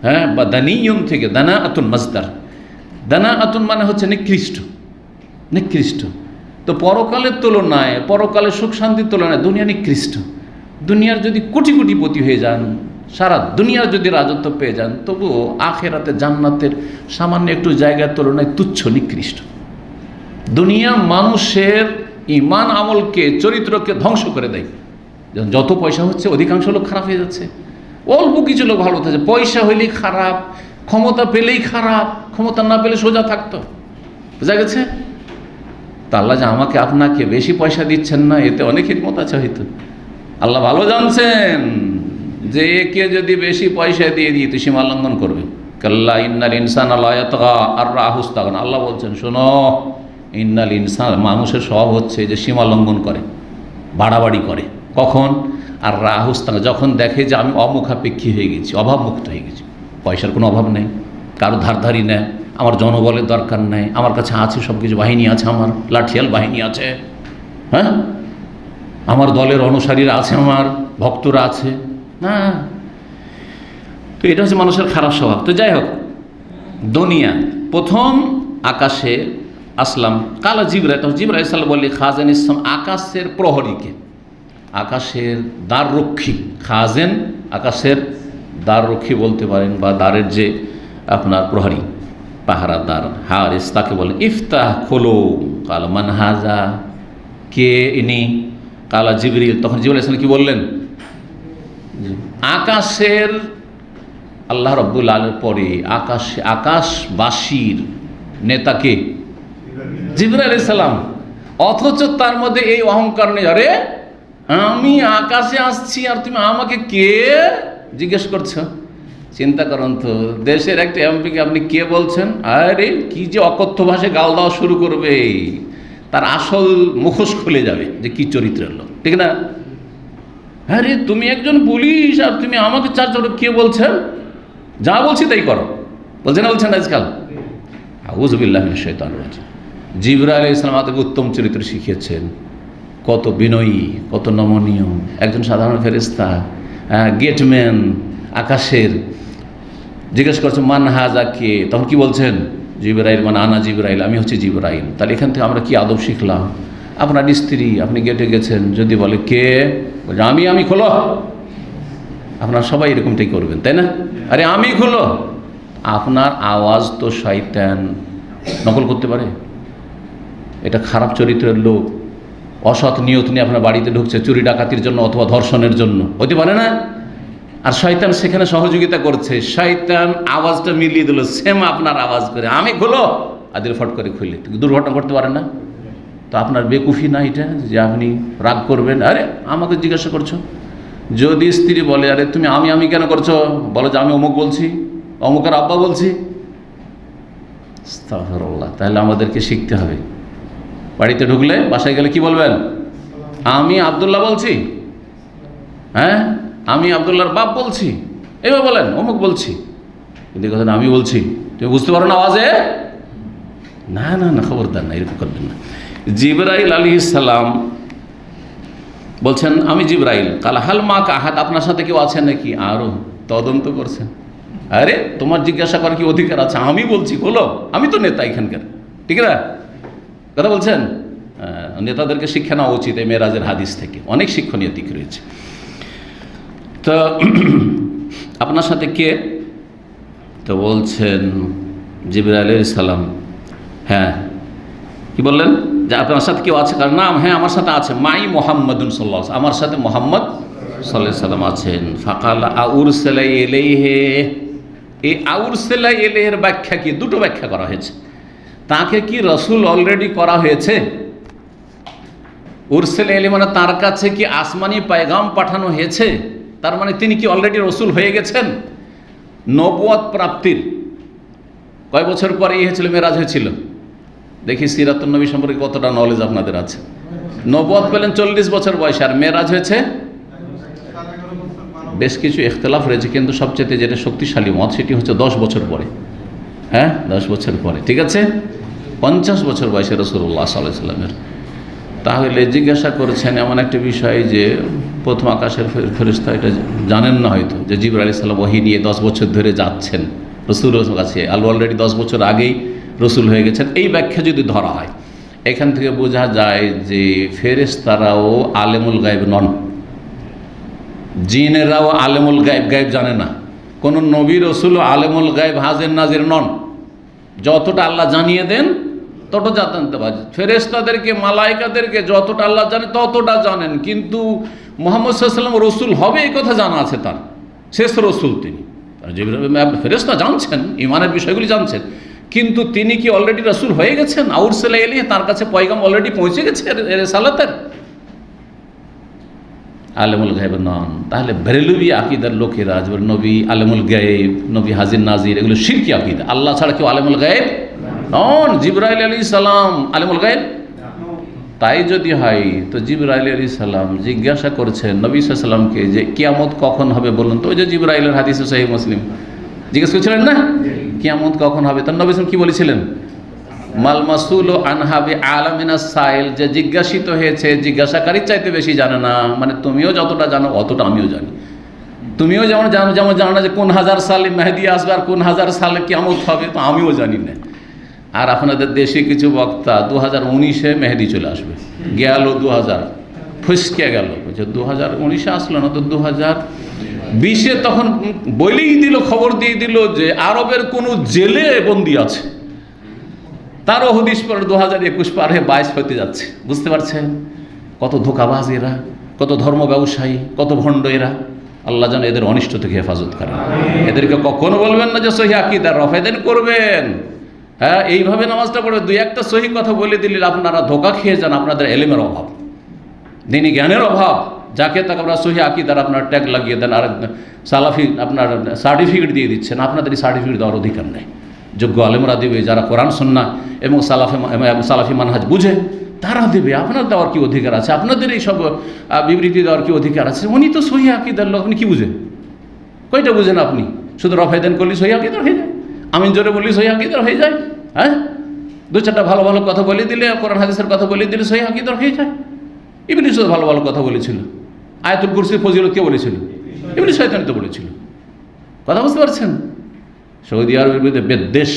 হ্যাঁ, বা দানিয়ুন থেকে, দানা আতুন মাজদার। দানা আতুন মানে হচ্ছে নিকৃষ্ট, নিকৃষ্ট। তো পরকালের তুলনায়, পরকালের সুখ শান্তির তুলনায় দুনিয়া নিকৃষ্ট। দুনিয়ার যদি কোটি কোটিপতি হয়ে যান, সারা দুনিয়ার যদি রাজত্ব পেয়ে যান, তবুও আখেরাতে জান্নাতের সামান্য একটু জায়গার তুলনায় তুচ্ছ, নিকৃষ্ট। দুনিয়া মানুষের ঈমান আমলকে, চরিত্রকে ধ্বংস করে দেয়। যত পয়সা হচ্ছে অধিকাংশ লোক খারাপ হয়ে যাচ্ছে, অল্প কিছু লোক ভালো থাকছে। পয়সা হইলেই খারাপ, ক্ষমতা পেলেই খারাপ, ক্ষমতা না পেলে সোজা থাকতো। বোঝা গেছে? তা আল্লাহ যে আমাকে আপনাকে বেশি পয়সা দিচ্ছেন না, এতে অনেক হিকমত আছে হয়তো। আল্লাহ ভালো জানছেন যে একে যদি বেশি পয়সা দিয়ে দিই তো সীমা লঙ্ঘন করবে। কাল্লা ইন্নাল ইনসানা লা ইয়াতগা আর রাহু ইস্তাগনা। আল্লাহ বলছেন, শোনো, ইন্নাল ইনসান, মানুষের স্বভাব হচ্ছে যে সীমা লঙ্ঘন করে, বাড়াবাড়ি করে। কখন? আর রাহু ইস্তাগনা, যখন দেখে যে আমি অমুখাপেক্ষী হয়ে গেছি, অভাবমুক্ত হয়ে গেছি, পয়সার কোনো অভাব নেই, কারো ধারধারি নেই, আমার জনবলের দরকার নেই, আমার কাছে আছে সব কিছু, বাহিনী আছে, আমার লাঠিয়াল বাহিনী আছে, হ্যাঁ, আমার দলের অনুসারীরা আছে, আমার ভক্তরা আছে না। তো এটা হচ্ছে মানুষের খারাপ স্বভাব। তো যাই হোক, দুনিয়া প্রথম আকাশে আসলাম। কালা জিবরাইল, তখন জিবরাইল আলাইহিস সালাম বললেন, খাজেন ইসলাম, আকাশের প্রহরীকে, আকাশের দ্বাররক্ষী। খাজেন আকাশের দ্বাররক্ষী বলতে পারেন, বা দ্বারের যে আপনার প্রহরী, পাহারাদার, হারিস, তাকে বলেন ইফতাহ, খোলো। কালা মান হাজা, কে ইনি? কালা জিবরিল। তখন জিবরাইল আলাইহিস সালাম কি বললেন? আকাশের, আল্লাহ রাব্বুল আলামিনের পরে আকাশবাসীর নেতাকে জিবরাইল আলাইহিস সালাম। অথচ তার মধ্যে এই অহংকার নেই, আরে আমি আকাশে আসছি আর তুমি আমাকে কে জিজ্ঞেস করছো? চিন্তা করুন তো, দেশের একটা এমপিকে আপনি কে বলছেন? আরে কি যে অকথ্য ভাষায় গাল দেওয়া শুরু করবে, তার আসল মুখোশ খুলে যাবে যে কি চরিত্রের লোক, ঠিক না? আরে তুমি একজন পুলিশ আর তুমি আমাকে চারজন কে বলছেন? যা বলছি তাই করো, বলছেন না? বলছেন আজকাল। আউযু বিল্লাহি মিনাশ শাইতানির রাজিম। জিবরাইল আলাইহিস সালাম আমাদেরকে উত্তম চরিত্র শিখিয়েছেন। কত বিনয়ী, কত নমনীয় একজন সাধারণ ফেরেশতা, গেটম্যান আকাশের। জিজ্ঞেস করছে মান হাজা, কে? তখন কি বলছেন? জিবরাইল, মানে আনা জিবরাইল, আমি হচ্ছে জিবরাইল। তাহলে এখান থেকে আমরা কি আদব শিখলাম? আপনার স্ত্রী, আপনি গেটে গেছেন, যদি বলে কে, বলছে আমি খোলো, আপনার সবাই এরকমটাই করবেন, তাই না? আরে আমি খোলো। আপনার আওয়াজ তো শয়তান নকল করতে পারে। এটা খারাপ চরিত্রের লোক, অসৎ নিয়ত নিয়ে আপনার বাড়িতে ঢুকছে চুরি ডাকাতির জন্য অথবা ধর্ষণের জন্য, হতে পারে না? আর শয়তান সেখানে সহযোগিতা করছে। শয়তান আওয়াজটা মিলিয়ে দিল, সেম আপনার আওয়াজ করে আমি খোলো, আদিল ফট করে খুলে দুর্ঘটনা করতে পারেন না? তো আপনার বেকুফি না এটা যে আপনি রাগ করবেন? আরে আমাকে জিজ্ঞাসা করছো। যদি স্ত্রী বলে আরে তুমি আমি কেন করছো, বলো যে আমি অমুক বলছি, অমুকের আব্বা বলছি, আস্তাগফিরুল্লাহ। তাহলে আমাদেরকে শিখতে হবে, বাড়িতে ঢুকলে বাসায় গেলে কি বলবেন? আমি আব্দুল্লাহ বলছি, হ্যাঁ আমি আব্দুল্লাহর বাপ বলছি, এবার বলেন অমুক বলছি। কিন্তু কথা না, আমি বলছি, তুমি বুঝতে পারো না আওয়াজে? না না না, খবরদার না, এরকম করবেন না। জিবরাইল আলাইহিস সালাম বলছেন আমি জিবরাইল। কাল হাল মা কাহাত, আপনার সাথে কেউ আছে নাকি? আরও তদন্ত করছেন। আরে তোমার জিজ্ঞাসা করার কি অধিকার আছে? আমি বলছি বলো, আমি তো নেতা এখানকার, ঠিক না? কথা বলছেন। নেতাদেরকে শিক্ষা নেওয়া উচিত এই মেরাজের হাদিস থেকে, অনেক শিক্ষণীয় দিক রয়েছে। তো আপনার সাথে কে? তো বলছেন জিবরাইল আলাইহিস সালাম। হ্যাঁ, কি বললেন? যে আপনার সাথে কেউ আছে? কার নাম? হ্যাঁ আমার সাথে আছে, মাই মুহাম্মাদুন সাল্লাল্লাহু আলাইহি ওয়াসাল্লাম, আমার সাথে মুহাম্মদ সাল্লাল্লাহু আলাইহি ওয়াসাল্লাম আছেন। ফাকাল আউরসিলা ইলাইহি, এই আউরসিলা ইলাইহির ব্যাখ্যা কি? দুটো ব্যাখ্যা করা হয়েছে। তাকে কি রাসূল অলরেডি করা হয়েছে? উরসিলা ইলাইহি মানে তার কাছে কি আসমানি পয়গাম পাঠানো হয়েছে? তার মানে তিনি কি অলরেডি রাসূল হয়ে গেছেন? নবুয়ত প্রাপ্তির কয় বছর পরে হয়েছিল, মেরাজ হয়েছিল? দেখি সিরাতুন নবী সম্পর্কে কতটা নলেজ আপনাদের আছে। নবুয়ত পেলেন 40 বছর বয়সে, আর মেরাজ হয়েছে বেশ কিছু ইখতিলাফ রয়েছে, কিন্তু সবচেয়ে যেটা শক্তিশালী মত সেটি হচ্ছে 10 বছর পরে। হ্যাঁ 10 বছর পরে, ঠিক আছে, 50 বছর বয়সে রাসূলুল্লাহ সাল্লাল্লাহু আলাইহি ওয়াসাল্লামের। তাহলে জিজ্ঞাসা করেছেন এমন একটা বিষয় যে প্রথম আকাশের ফেরেশতা এটা জানেন না হয়তো, যে জিবরাইল আলাইহিস সালাম ওহী নিয়ে 10 বছর ধরে যাচ্ছেন রাসূলের কাছে, অলরেডি 10 বছর আগেই রসুল হয়ে গেছেন। এই ব্যাখ্যা যদি ধরা হয়, এখান থেকে বোঝা যায় যে ফেরেশতারাও আলেমুল গায়েব নন, জিনেরাও আলেমুল গায়েব জানে না। কোন নবী রসুলও আলেমুল গায়েব হাজির নাজির নন। যতটা আল্লাহ জানিয়ে দেন ততটা জানতে পারে। ফেরেশতাদেরকে, মালাইকাদেরকে যতটা আল্লাহ জানে ততটা জানেন, কিন্তু মুহাম্মদ সাল্লাল্লাহু আলাইহি ওয়াসাল্লাম রসুল হবে এই কথা জানা আছে তার, শেষ রসুল তিনি। ফেরেশতা জানছেন, ইমানের বিষয়গুলি জানছেন, কিন্তু তিনি কি অলরেডি রাসূল হয়ে গেছেন? আউরসিলা ইলাইহি, তার কাছে পয়গাম অলরেডি পৌঁছে গেছে রিসালাতের? আলেমুল গায়েব নন। তাহলে বেরেলভি আকীদার লোকেরা নবী আলেমুল গায়েব, নবী হাজির নাজির, এগুলো শিরকি আকীদা। আল্লাহ ছাড়া কেউ আলেমুল গায়েব নন। জিবরাইল আলাইহিস সালাম আলেমুল গায়েব? তাই যদি হয় তো জিবরাইল আলাইহিস সালাম জিজ্ঞাসা করছেন নবী সাল্লাল্লাহু আলাইহি ওয়াসাল্লামকে যে কিয়ামত কখন হবে বলুন তো। ওই যে জিবরাইলের হাদিসে সহিহ মুসলিম জিজ্ঞেস করেছিলেন না কিয়ামত কখন হবে, তার নবী সাল্লাল্লাহু আলাইহি ওয়াসাল্লাম কি বলেছিলেন? মাল মাসউলু আনহা বিআলামিনাস সাইল, যে জিজ্ঞাসিত হয়েছে জিজ্ঞাসাকারীর চাইতে বেশি জানে না। মানে তুমিও যতটা জানো অতটা আমিও জানি। তুমিও যেমন জানো না যে কোন হাজার সালে মেহেদী আসবে আর কোন হাজার সালে কিয়ামত হবে, তো আমিও জানি না। আর আপনাদের দেশে কিছু বক্তা 2019-এ মেহেদী চলে আসবে, গেল 2000 ফসকে গেল, 2019-এ আসলো না তো 2020-এ, তখন বলেই দিল, খবর দিয়ে দিল যে আরবের কোনো জেলে বন্দী আছে, তারও হদিস পরে 2021 পার হয়ে 22 হতে যাচ্ছে। বুঝতে পারছেন কত ধোঁকাবাজ এরা, কত ধর্ম ব্যবসায়ী, কত ভণ্ড এরা। আল্লাহ যেন এদের অনিষ্ট থেকে হেফাজত করেন। এদেরকে কখনো বলবেন না যে সহি আকীদা রফেদেন করবেন। হ্যাঁ এইভাবে নামাজটা পড়ে দুই একটা সহি কথা বলে দিলে আপনারা ধোঁকা খেয়ে যান। আপনাদের এলেমের অভাব, দিনী জ্ঞানের অভাব, যাকে তাকে আপনারা সহি আকীদার আপনার ট্যাগ লাগিয়ে দেন, আর সালাফি আপনার সার্টিফিকেট দিয়ে দিচ্ছেন। আপনাদের এই সার্টিফিকেট দেওয়ার অধিকার নেই। যোগ্য আলেমরা দেবে, যারা কোরআন সুন্নাহ এবং সালাফি মানহাজ বুঝে তারা দেবে। আপনার দেওয়ার কি অধিকার আছে? আপনাদের এই সব বিবৃতি দেওয়ার কি অধিকার আছে? উনি তো সহি আকীদার লোক, আপনি কি বুঝেন? কয়টা বুঝেন আপনি? শুধু রফায়দান করলে সহি আকীদার হয়ে যায়, আমিন জোরে বললে সহি আকীদার হয়ে যায়। হ্যাঁ দু চারটা ভালো ভালো কথা বলে দিলে, কোরআন হাদিসের কথা বলে দিলে সহি আকীদার হয়ে যায়। ইবলিস ভালো ভালো কথা বলেছিল। আয়াতুল কুরসির ফজিলত কে বলেছিল? ইবলিস শয়তান তো বলেছিল। কথা বুঝতে পারছেন? সৌদি আরবের বিরুদ্ধে বিদ্বেষ,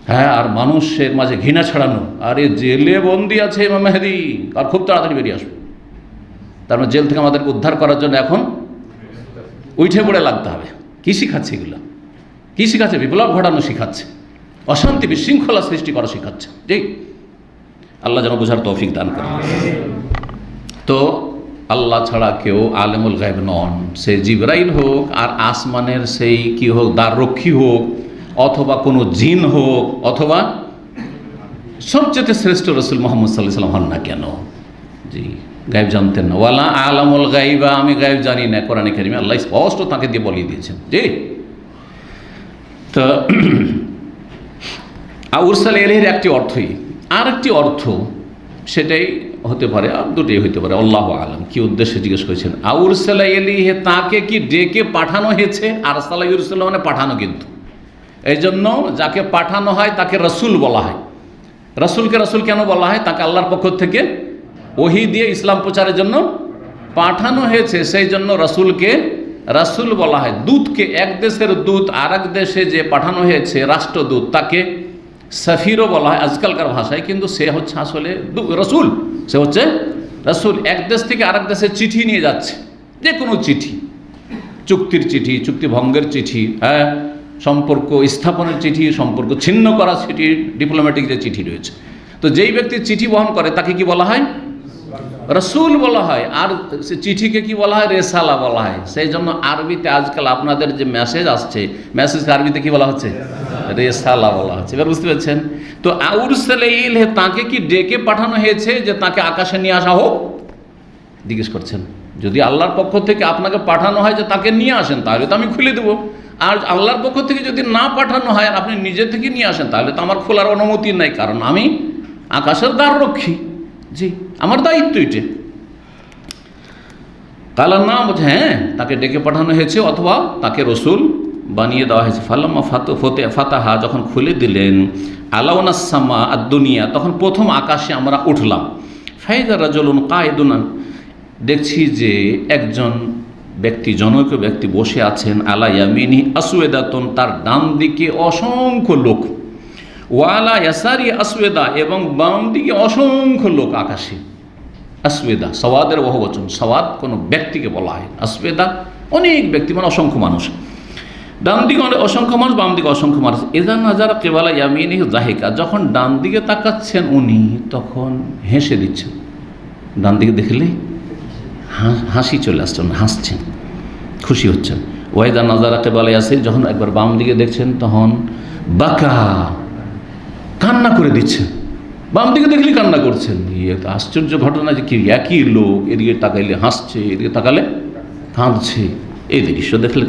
হ্যাঁ, আর মানুষের মাঝে ঘৃণা ছড়ানো, আরে জেলে বন্দি আছে ইমাম মেহেদী আর খুব তাড়াতাড়ি বেরিয়ে আসবে। তার মানে জেল থেকে আমাদেরকে উদ্ধার করার জন্য এখন উঠে পড়ে লাগতে হবে। কী শিখাচ্ছে এগুলো? কী শিখাচ্ছে? বিপ্লব ঘটানো শিখাচ্ছে, অশান্তি বিশৃঙ্খলা সৃষ্টি করা শিখাচ্ছে। জি, আল্লাহ যেন বোঝার তৌফিক দান করে। তো আল্লাহ ছাড়া কেউ আলেমুল গায়ব নন। সে জিবরাইল হোক, আর আসমানের সেই কি হোক, দ্বাররক্ষী হোক, অথবা কোনো জিন হোক, অথবা সবচেয়ে শ্রেষ্ঠ রসুল মোহাম্মদ সাল্লাল্লাহু আলাইহি ওয়াসাল্লাম হন না কেন? জি, গায়েব জানতেন না। ওয়ালা আলামুল গায়বা, আমি গায়েব জানি না, কোরআনে কারিমে আল্লাহ স্পষ্ট তাকে দিয়ে বলিয়ে দিয়েছেন। জি, তো উরসাল ইলাইহির একটি অর্থই, আর একটি অর্থ সেটাই হতে পারে, আর দুটোই হতে পারে, আল্লাহু আলাম। কি উদ্দেশ্যে জিজ্ঞেস করেছেন? আউরসালা ইলাইহি, তাকে কি ডেকে পাঠানো হয়েছে? আরসালা ইউরসালু মানে পাঠানো, কিন্তু এই জন্য যাকে পাঠানো হয় তাকে রসুল বলা হয়। রসুলকে রসুল কেন বলা হয়? তাকে আল্লাহর পক্ষ থেকে ওহী দিয়ে ইসলাম প্রচারের জন্য পাঠানো হয়েছে, সেই জন্য রসুলকে রসুল বলা হয়। দূতকে, এক দেশের দূত আর এক দেশে যে পাঠানো হয়েছে রাষ্ট্রদূত, তাকে সফিরও বলা হয় আজকালকার ভাষায়, কিন্তু সে হচ্ছে আসলে রসুল। সে হচ্ছে রসুল। এক দেশ থেকে আরেক দেশে চিঠি নিয়ে যাচ্ছে, যে কোনো চিঠি, চুক্তির চিঠি, চুক্তি ভঙ্গের চিঠি, হ্যাঁ, সম্পর্ক স্থাপনের চিঠি, সম্পর্ক ছিন্ন করার চিঠি, ডিপ্লোম্যাটিক যে চিঠি রয়েছে। তো যেই ব্যক্তি চিঠি বহন করে তাকে কি বলা হয়? রসুল বলা হয়। আর সে চিঠিকে কি বলা হয়? রেসালা বলা হয়। সেই জন্য আরবিতে আজকাল আপনাদের যে মেসেজ আসছে, মেসেজকে আরবিতে কি বলা হচ্ছে? রেসালা বলা হচ্ছে। এবার বুঝতে পারছেন? তো আউরসালা ইলাইহি, তাকে কি ডেকে পাঠানো হয়েছে যে তাকে আকাশে নিয়ে আসা হোক? জিজ্ঞেস করছেন। যদি আল্লাহর পক্ষ থেকে আপনাকে পাঠানো হয় যে তাকে নিয়ে আসেন, তাহলে তো আমি খুলে দেবো। আর আল্লাহর পক্ষ থেকে যদি না পাঠানো হয়, আপনি নিজে থেকে নিয়ে আসেন, তাহলে তো আমার খোলার অনুমতি নাই, কারণ আমি আকাশের দ্বাররক্ষী। জি, আমার দায়িত্ব এটা। কালার না বলছে, হ্যাঁ, তাকে ডেকে পাঠানো হয়েছে, অথবা তাকে রসুল বানিয়ে দেওয়া হয়েছে। ফালাম্মা ফাতাহা, যখন খুলে দিলেন, আলাউনাস সামা আর দুনিয়া, তখন প্রথম আকাশে আমরা উঠলাম। ফাইজা রাজুলুন কায়েদুন, দেখছি যে একজন ব্যক্তি, জনৈক ব্যক্তি বসে আছেন, আলা ইয়ামিনি আসওয়াদাতুন, তার ডান দিকে অসংখ্য লোক, ওয়ালা ইয়াসারি আসওয়াদা, এবং বাম দিকে অসংখ্য লোক আকাশে। আসওয়াদা সওয়াদের বহুবচন, সওয়াদ কোনো ব্যক্তিকে বলা হয়, আসওয়াদা অনেক ব্যক্তি, মানে অসংখ্য মানুষ। ডান দিকে অসংখ্য মানুষ, বাম দিকে অসংখ্য মানুষ। ইযা নাযারা কিবালা ইয়ামিনিহি যাহিকা, যখন ডান দিকে তাকাচ্ছেন উনি, তখন হেসে দিচ্ছেন। ডান দিকে দেখলে হাসি চলে আসছেন, হাসছেন, খুশি হচ্ছেন। ওয়াইদা নাযারা কিবালা ইয়াসির, যখন একবার বাম দিকে দেখছেন, তখন বাকা, কান্না করে দিচ্ছেন। বাম দিকে দেখলে কান্না করছেন। একটা আশ্চর্য ঘটনা যে কি, একই লোক এদিকে তাকাইলে হাসছে, এদিকে তাকালে কাঁদছে। এই দৃশ্য দেখলে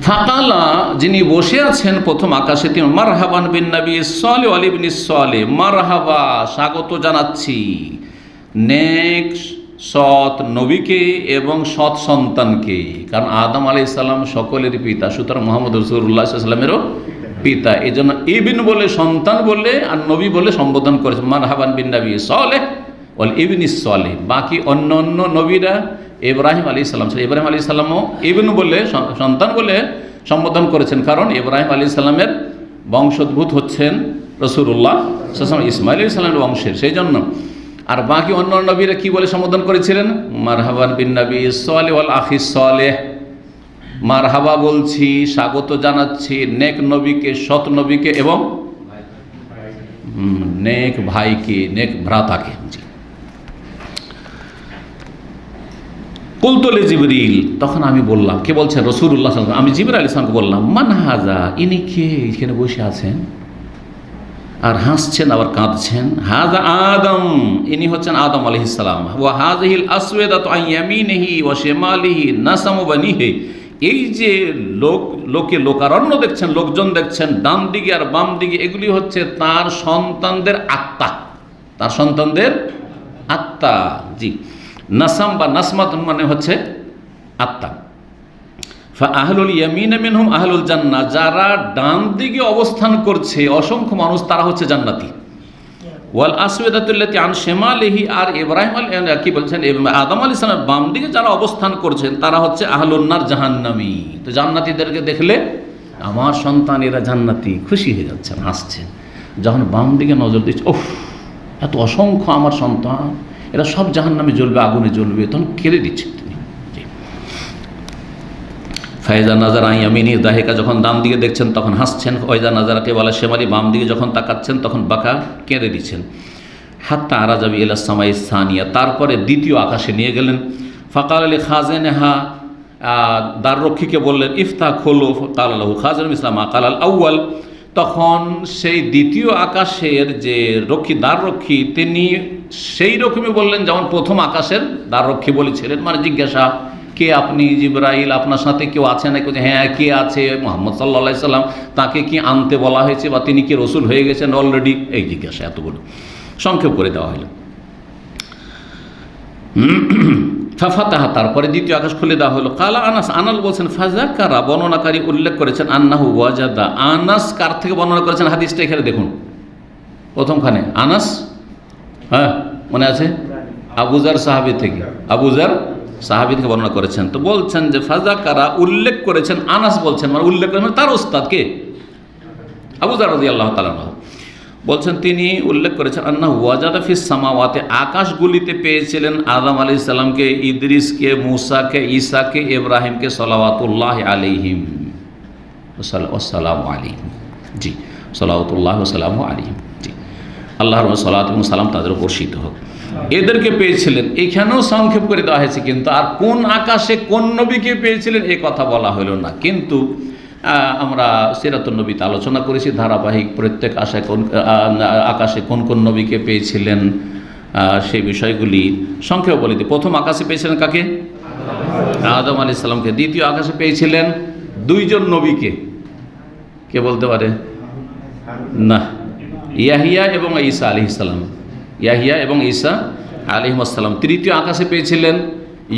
ফাকালা, যিনি বসে আছেন প্রথম আকাশে, তিনি মারহাবান বিন নবী সালেহ আলী বিন সালেহ, মারহাবা, স্বাগত জানাচ্ছি নেক সৎ নবীকে এবং সৎ সন্তানকে। কারণ আদম আলাইহিস সালাম সকলের পিতা, সুতরাং মুহাম্মদ রাসূলুল্লাহ সাল্লাল্লাহু আলাইহি ওয়াসাল্লামেরও পিতা। এই জন্য ইবিন বলে, সন্তান বলে, আর নবী বলে সম্বোধন করেছে। মারহাবান বিন নবী সালেহ ওয়াল ইবনি সালেহ। বাকি অন্য অন্য নবীরা, ইব্রাহিম আলাইহিস সালাম, ইব্রাহিম আলাইহিস সালামও ইবন বলে, সন্তান বলে সম্বোধন করেছেন, কারণ ইব্রাহিম আলাইহিস সালামের বংশোদ্ভূত হচ্ছেন রাসূলুল্লাহ সাল্লাল্লাহু আলাইহি ওয়াসাল্লাম, ইসমাঈল আলাইহিস সালামের বংশের, সেই জন্য। আর বাকি অন্য নবীরা কি বলে সম্বোধন করেছিলেন? মারহাবান বিন নবী সালেহ ওয়াল আখিস সালেহ, মারহাবা বলছি, স্বাগত জানাচ্ছি নেক নবীকে, সৎ নবীকে, এবং নেক ভাইকে, নেক ভ্রাতাকে। কুলতুলি জিবরিল, তখন আমি বললাম, কে বলছেন? রাসূলুল্লাহ সাল্লাল্লাহু আলাইহি ওয়াসাল্লাম। আমি জিবরাইল আলাইহিস সালামকে বললাম, মান হাজা, ইনি কে, এখানে বসে আছেন আর হাসছেন আবার কাঁদছেন? হাজা আদম, ইনি হচ্ছেন আদম আলাইহিস সালাম। ওয়া হাযিহিল আসওয়াদাতু আন ইয়ামিনিহি ওয়া শিমালিহি নাসামু বানিহি, এই যে লোকারণ্য দেখছেন, লোকজন দেখছেন ডান দিকে আর বাম দিকে, এগুলি হচ্ছে তার সন্তানদের আত্মা, তার সন্তানদের আত্মা। জি, নাসাম বা নাসমাত মানে হচ্ছে আত্মা। ফা আহলুল ইয়ামিন মিনহুম আহলুল জান্নাহ, যারা ডান দিকে অবস্থান করছে অসংখ্য মানুষ, তারা হচ্ছে জান্নাতি। ওয়াল আসওয়াদাতুল্লাতি আন শিমালিহি, আর ইব্রাহিম কি বলছেন, আদম আলাইহিস সালামের বাম দিকে যারা অবস্থান করছেন, তারা হচ্ছে আহলুন নার, জাহান্নামী। তো জান্নাতীদেরকে দেখলে আমার সন্তান এরা জান্নাতি, খুশি হয়ে যাচ্ছেন, হাসছেন। যখন বাম দিকে নজর দিচ্ছে, ওফ এত অসংখ্য আমার সন্তান, এরা সব জাহান্নামে জ্বলবে, আগুনে জ্বলবে, তখন কেঁদে দিচ্ছেন তিনি। ফায়জা নাজার আইয়ামিনী দাহিকা, যখন ডান দিকে দেখছেন তখন হাসছেন। ফয়জা নাজারাকে বলা শেমালি, বাম দিকে যখন তাকাচ্ছেন তখন বাঁকা কেঁদে দিচ্ছেন। হাত্তা আরাজাবি ইলা সামাই সানিয়া, তারপরে দ্বিতীয় আকাশে নিয়ে গেলেন। ফাকাল আলী খাজেনেহা, দ্বাররক্ষীকে বললেন ইফতা খোলো। কাল আল্লাহু খাজেন ইসলাম কাল আল আউ্য়াল, তখন সেই দ্বিতীয় আকাশের যে দ্বাররক্ষী তিনি সেই রকমই বললেন যেমন প্রথম আকাশের দ্বাররক্ষী বলেছিলেন। মানে জিজ্ঞাসা, কে আপনি? জিবরাইল, আপনার সাথে কেউ আছে নাকি? হ্যাঁ, কে আছে? মুহাম্মদ সাল্লাল্লাহু আলাইহি সাল্লাম, তাকে কি আনতে বলা হয়েছে বা তিনি কি রসুল হয়ে গেছেন অলরেডি? এই জিজ্ঞাসা এতগুলো সংক্ষেপ করে দেওয়া হলো। ফাফাতাহা, তারপরে দ্বিতীয় আকাশ খুলে দেওয়া হলো। কালা আনাস, আনাল বলছেন ফাযাকারা, বর্ণনাকারী উল্লেখ করেছেন আন্নাহু ওয়াজাদা। আনাস কার থেকে বর্ণনা করেছেন হাদিসটা এখানে দেখুন প্রথমখানে। আনাস, হ্যাঁ মনে আছে, আবুজার সাহাবী থেকে, আবুজার সাহাবী থেকে বর্ণনা করেছেন। তো বলছেন যে ফাযাকারা, উল্লেখ করেছেন, আনাস বলছেন মানে উল্লেখ করেছেন তার ওস্তাদ কে? আবুজার রাদিয়াল্লাহু তাআলা আনহু বলছেন, তিনি উল্লেখ করেছেন আন্নাহু ওয়াজাদা ফিস সামাওয়াতি, আকাশগুলিতে পেয়েছিলেন আদম আলাইহিস সালামকে, ইদ্রিসকে, মূসাকে, ঈসাকে, ইব্রাহিমকে সালাওয়াতুল্লাহ আলাইহিম ওয়াসসালামু আলাইহিম। জি, সালাওয়াতুল্লাহ ওয়াসসালামু আলাইহিম। জি, আল্লাহর সালাত এবং সালাম তাদের উপর বর্ষিত হোক। এদেরকে পেয়েছিলেন, এখানেও সংক্ষেপ করে দেওয়া হয়েছে, কিন্তু আর কোন আকাশে কোন নবীকে পেয়েছিলেন এ কথা বলা হলো না। কিন্তু আমরা সিরাতুন নবীতে আলোচনা করেছি ধারাবাহিক, প্রত্যেক আকাশে কোন কোন নবীকে পেয়েছিলেন সেই বিষয়গুলি সংক্ষেপে বলে দিই। প্রথম আকাশে পেয়েছিলেন কাকে? আদম আলাইহিস সালামকে। দ্বিতীয় আকাশে পেয়েছিলেন দুইজন নবীকে, কে বলতে পারে? না, ইয়াহিয়া এবং ঈসা আলাইহিস সালাম, ইয়াহিয়া এবং ঈসা আলাইহিস সালাম। তৃতীয় আকাশে পেয়েছিলেন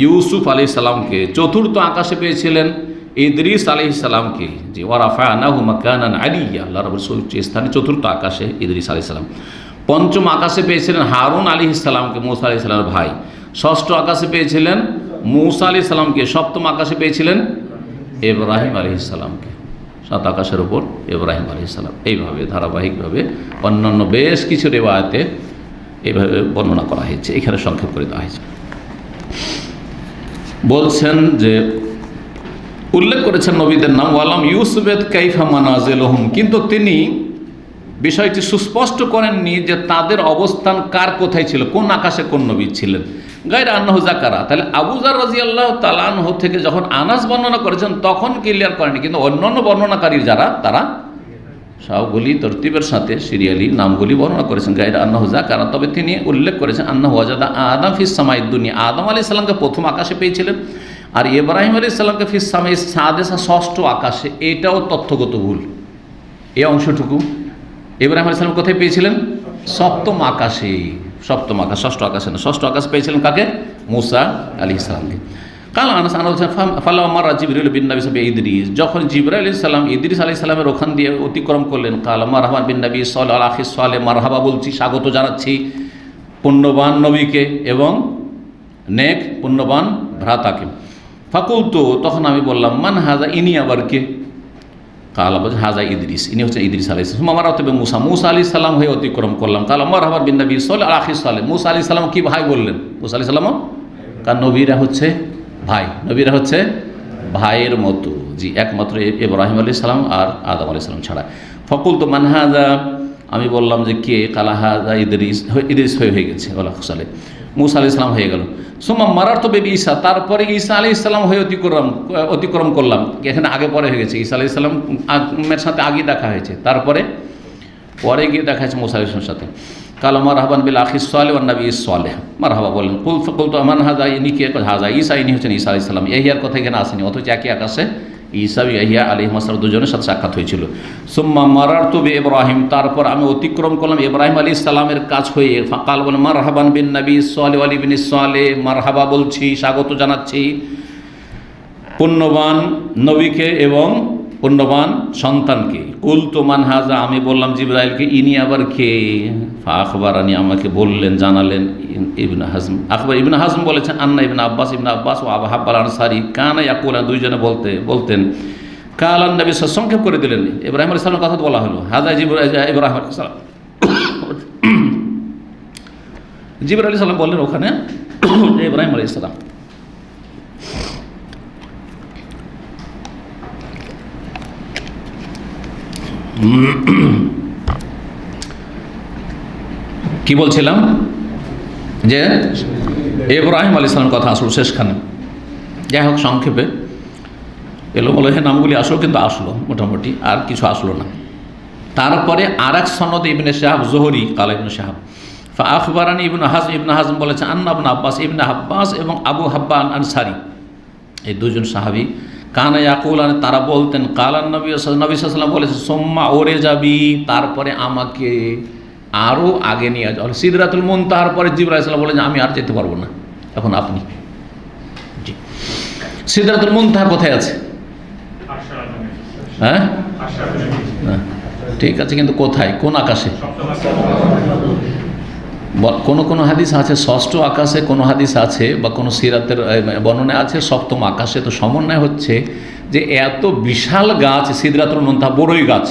ইউসুফ আলাইহিস সালামকে। চতুর্থ আকাশে পেয়েছিলেন ইদ্রিস আলাইহিস সালামকে। জি, ওয়া রাফা'নাহু মাকানান আলিয়্যা, আল্লাহ রাব্বুল উচ্চ স্থানে চতুর্থ আকাশে ইদ্রিস আলাইহিস সালাম। পঞ্চম আকাশে পেয়েছিলেন হারুন আলাইহিস সালামকে, মূসা আলাইহিস সালামের ভাই। ষষ্ঠ আকাশে পেয়েছিলেন মূসা আলাইহিস সালামকে। সপ্তম আকাশে পেয়েছিলেন ইব্রাহিম আলাইহিস সালামকে। সাত আকাশের উপর ইব্রাহিম আলাইহিস সালাম। এইভাবে ধারাবাহিকভাবে অন্যান্য বেশ কিছু রিওয়ায়াতে এইভাবে বর্ণনা করা হয়েছে, এখানে সংক্ষেপ করে দেওয়া হয়েছে। বলছেন যে উল্লেখ করেছেন নবীদের নাম, ওয়ালাম ইউসুবেদ কাইফা মানাজিলুহুম, কিন্তু তিনি বিষয়টি সুস্পষ্ট করেননি যে তাদের অবস্থান কার কোথায় ছিল, কোন আকাশে কোন নবী ছিলেন। গায়রা আন্নাহু যাকারা, তাহলে আবুজার রাদিয়াল্লাহু তাআলা আনহু থেকে যখন আনাস বর্ণনা করেছেন তখন ক্লিয়ার করেনি, কিন্তু অন্যান্য বর্ণনাকারী যারা তারা সবগুলি তরতিবের সাথে সিরিয়ালি নামগুলি বর্ণনা করেছেন। গায়রা আন্নাহু যাকারা, তবে তিনি উল্লেখ করেছেন আন্নাহু ওয়াজাদা আদম ফিস সামাইদ দুনিয়া, আদম আলাইহিস সালামকে প্রথম আকাশে পেয়েছিলেন, আর ইব্রাহিম আলাইহিস সালামকে ফিস সামাই সাদেসা, ষষ্ঠ আকাশে। এটাও তথ্যগত ভুল এই অংশটুকু। ইব্রাহিম আলাইহিস সালাম কোথায় পেয়েছিলেন? সপ্তম আকাশে। সপ্তম আকাশ, ষষ্ঠ আকাশে না। ষষ্ঠ আকাশে পেয়েছিলেন কাকে? মূসা আলাইহিস সালামকে। কাল আনাস ফালাম্মা জিবরিল বিন নবী সাল্লাল্লাহু আলাইহি ইদ্রিস, যখন জিবরাইল আলাইহিস সালাম ইদ্রিস আলাইহিস সালামের ওখান দিয়ে অতিক্রম করলেন, কাল মারহাবান বিন নবী সাল্লাল্লাহু আলাইহি সাল্লাম, মারহাবা বলছি, স্বাগত জানাচ্ছি পুণ্যবান নবীকে এবং নেক পুণ্যবান ভ্রাতাকে। ফাকুলতু, তখন আমি বললাম, মান হাজা, ইনি আবার কে? কাল বলছে হাজা ইদ্রিস, ইনি হচ্ছেন ইদ্রিস আলাইহিস সালাম। আমার তবে মুসা, মুসা আলাইহিস সালাম হয়ে অতিক্রম করলাম। কাল মারহাবান বিন নবী সাল্লাল্লাহু আলাইহি সাল্লাম, মুসা আলাইহিস সালাম কি ভাই বললেন? মুসা আলাইহিস সালামও, কারণ নবীরা হচ্ছে ভাই, নবীরা হচ্ছে ভাইয়ের মতো। জি, একমাত্র ইব্রাহিম আলাইহিস সালাম আর আদম আলাইহিস সালাম ছাড়া। ফাকুলতু মান হাজা, আমি বললাম যে কে? কালা হাজা ইদ্রিস, ইদ্রিস হয়ে গেছে, ওলা সালে মূসা আলাইহিস সালাম হয়ে গেল। সুম্মা মারারতু বিবি ঈসা, তারপরে ঈসা আলাইহিস সালাম হয়ে অতিক্রম করলাম। এখানে আগে পরে হয়ে গেছে, ঈসা আলাইহিস সালামের সাথে আগে দেখা হয়েছে, তারপরে পরে গিয়ে দেখা হয়েছে মূসা আলাইহিস সালামের সাথে। কাল মারহাবান বিল আখিস সালেহ ওয়ান নবী সালেহ, মারহাবা বললেন। কুলতু মান হাজা, ইনি কে? হাজা ঈসা, ইনি হচ্ছেন ঈসা আলাইহিস সালাম। ইয়াহিয়ার কথা এখানে আসেনি, অথচ একই আকাশে ঈসা ইয়াহিয়া আলাইহিস সালাম দুজনের সাথে সাক্ষাৎ হয়েছিল। সুম্মা মারারতু বি ইব্রাহিম, তারপর আমি অতিক্রম করলাম ইব্রাহিম আলাইহিস সালামের কাছ হয়ে। ফাকাল বলেন মারহাবান বিন নবী সালেহ ওয়া ইবনি সালেহ, মারহাবা বলছি, স্বাগত জানাচ্ছি পুণ্যবান নবীকে এবং পুণ্যবান সন্তানকে। কুলতু মান হাজা, আমি বললাম জিবরাইলকে, ইনি আবার কে? আখবারানি, আমাকে বললেন, জানালেন ইবনে হাজম। আখবার ইবনে হাজম বলেছেন আন্না ইবনে আব্বাস ও আবু হাব্বাল আনসারী কানা ইয়াকুল, দুইজনে বলতেন কালান নবী সংক্ষেপ করে দিলেন। ইব্রাহিম আলাইহিস সালামের কথা বলা হলো, হাজা ইব্রাহিম আলাইহিস সালাম। জিবরাইল আলাইহিস সালাম বললেন ওখানে ইব্রাহিম আলাইহিস সালাম। কি বলছিলাম যে ইব্রাহিম আলাইহিস সালামের কথা আসলো শেষখানে। যাই হোক, সংক্ষেপে এলোমেলো নামগুলি আসলো, কিন্তু আসলো মোটামুটি, আর কিছু আসলো না। তারপরে আর এক সনদ ইবনে শাহাব জোহরি কালা ইবনে শাহাব আখবরানি ইবনে হাজম বলেছেন আন্না ইবনে আব্বাস, ইবনে আব্বাস এবং আবু হাব্বান আনসারি, এই দুজন সাহাবী, কানা ইয়াকুলান, তারা বলতেন, কালান নবী সাল্লাল্লাহু আলাইহি ওয়াসাল্লাম বলেছেন, সোম্মা ওরে যাবি, তারপরে আমাকে আরও আগে নিয়ে যাও সিদরাতুল মুনতাহার পরে। জিবরাইল আলাইহিস সালাম বলেন আমি আর যেতে পারবো না, এখন আপনি। জি, সিদরাতুল মুনতাহা কোথায় আছে? হ্যাঁ, ঠিক আছে, কিন্তু কোথায়, কোন আকাশে? কোন হাদিস আছে ষষ্ঠ আকাশে, কোন হাদিস আছে বা কোন সিরাতের বর্ণনা আছে সপ্তম আকাশে। তো সমন্বয় হচ্ছে যে এত বিশাল গাছ সিদরাতুল মুনতাহা, বড়ই গাছ,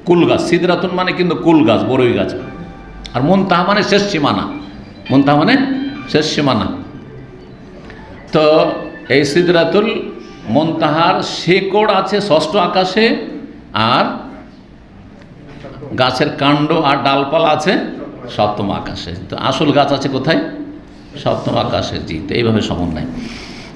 কুল গাছ। সিদরাতুল মানে কিন্তু কুল গাছ, বড়ই গাছ। আর মুনতাহা মানে শেষ সীমানা, মুনতাহা মানে শেষ সীমানা। তো এই সিদরাতুল মুনতাহার শেকড় আছে ষষ্ঠ আকাশে, আর গাছের কাণ্ড আর ডালপালা আছে সপ্তম আকাশে। তো আসল গাছ আছে কোথায়? সপ্তম আকাশে। জি, তো এইভাবে সমন্বয়।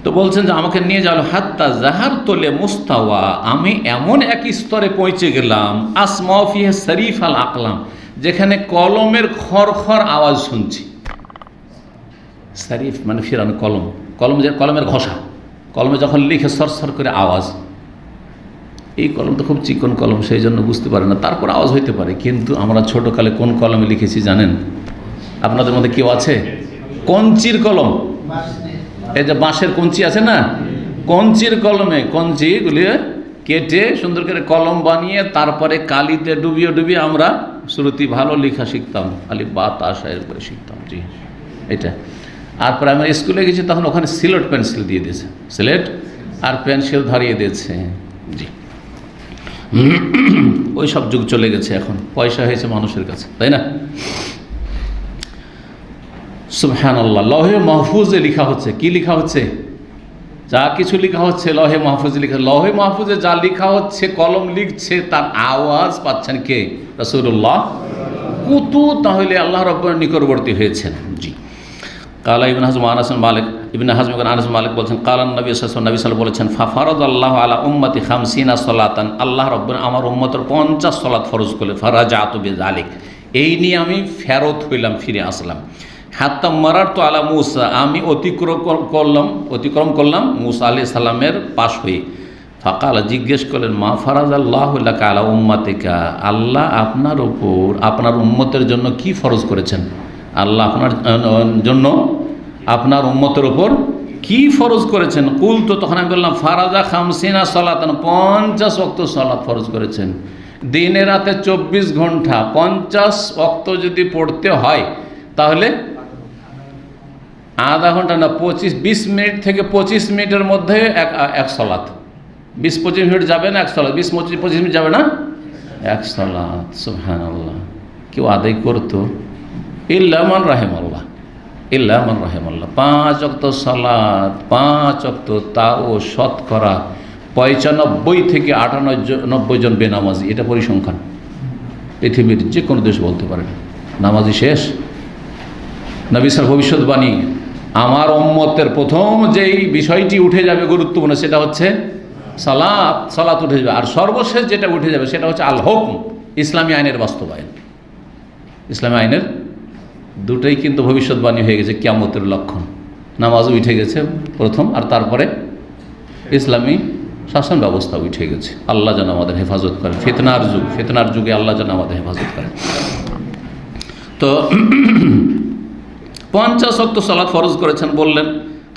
তো বলছেন যে আমাকে নিয়ে যাও হাত্তা জাহার তোলে মুস্তাওয়া, আমি এমন এক স্তরে পৌঁছে গেলাম, আসমাউ ফিহি শরীফ আল আকলাম, যেখানে কলমের খড়খড় আওয়াজ শুনছি। শরীফ মানে ফিরানো কলম, কলম যে কলমের ঘষা, কলমে যখন লিখে সরসর করে আওয়াজ। এই কলম তো খুব চিকন কলম, সেই জন্য বুঝতে পারে না, তারপর আওয়াজ হইতে পারে। কিন্তু আমরা ছোটোকালে কোন কলমে লিখেছি জানেন? আপনাদের মধ্যে কেউ আছে? কঞ্চির কলম, এই যে বাঁশের কঞ্চি আছে না, কঞ্চির কলমে কঞ্চিগুলি কেটে সুন্দর করে কলম বানিয়ে তারপরে কালিতে ডুবিয়ে ডুবিয়ে আমরা শ্রুতি ভালো লেখা শিখতাম, খালি বা তা শায়ের করে শিখতাম। জি, এটা। আর প্রাইমারি স্কুলে গেছি তখন ওখানে সিলেট পেন্সিল দিয়ে দিয়েছে, সিলেট আর পেন্সিল ধরিয়ে দিয়েছে। জি, ওই সব যুগ চলে গেছে, এখন পয়সা হয়েছে মানুষের কাছে, তাই না? সুবহানাল্লাহ। লৌহে মাহফুজে লেখা হচ্ছে, কি লেখা হচ্ছে? যা কিছু লেখা হচ্ছে লৌহে মাহফুজে লেখা। লৌহে মাহফুজে যা লেখা হচ্ছে, কলম লিখছে, তার আওয়াজ পাচ্ছেন কে? রাসূলুল্লাহ। কত তাহলে আল্লাহ রাব্বুল নিকটবর্তী হয়েছেন। জি, কালা ইবনে হাজম আনাস মালিক, ইবনে হাজম আনাস মালিক বলছেন, কালান নবী সাল্লাল্লাহু আলাইহি ওয়াসাল্লাম, নবী সাল্লাল্লাহু বলেছেন, ফাফারাদাল্লাহু আলা উম্মতি 50 সালাতান, আল্লাহ রাব্বুল আমার উম্মতের 50 সালাত ফরজ করলেন। ফারাজাতু বিযালিক, এই নিয়ে আমি ফেরত হইলাম, ফিরে আসলাম। হাত্তা মারারতু আলা মুসা, আমি অতিক্রম করলাম মুসা আলাইহিস সালামের পাশ হয়ে। ফাকাল, জিজ্ঞেস করলেন, মা ফারাদাল্লাহু লাকা আলা উম্মাতিকা, আল্লাহ আপনার উপর আপনার উম্মতের জন্য কি ফরজ করেছেন? আল্লাহ আপনার জন্য আপনার উম্মতের উপর কি ফরজ করেছেন? কুলতু, তখন আমি বললাম, ফারাজা 50 সালাতান, 50 ওয়াক্ত সালাত ফরজ করেছেন। দিনে রাতে 24 ঘন্টা 50 ওয়াক্ত যদি পড়তে হয় তাহলে আধা ঘন্টা না, 20 মিনিট থেকে 25 মিনিটের মধ্যে এক সালাত। 20-25 মিনিট যাবে না এক সালাত, 20-25 মিনিট যাবে না এক সালাত। সুবহানাল্লাহ। কেউ আদায় করতো? ইল্লা মান রাহিমাল্লাহ, ইল্লা মান রাহিমাল্লাহ। 5 ওয়াক্ত সালাত, 5 ওয়াক্ত, তাও শতকরা 95 থেকে 98 জন বেনামাজি। এটা পরিসংখ্যান, পৃথিবীর যে কোনো দেশ বলতে পারেন। নামাজি শেষ। নবী সাল্লাল্লাহু ভবিষ্যৎবাণী, আমার উম্মতের প্রথম যেই বিষয়টি উঠে যাবে গুরুত্বপূর্ণ, সেটা হচ্ছে সালাত। সালাত উঠে যাবে। আর সর্বশেষ যেটা উঠে যাবে সেটা হচ্ছে আল হুকম, ইসলামী আইনের বাস্তবায়ন। ইসলামী আইনের দুটোই কিন্তু ভবিষ্যৎবাণী হয়ে গেছে, কিয়ামতের লক্ষণ। নামাজও উঠে গেছে প্রথম, আর তারপরে ইসলামী শাসন ব্যবস্থা উঠে গেছে। আল্লাহ যেন আমাদের হেফাজত করেন। ফিতনার যুগে আল্লাহ যেন আমাদের হেফাজত করেন। তো 50 ওয়াক্ত সালাত ফরজ করেছেন। বললেন,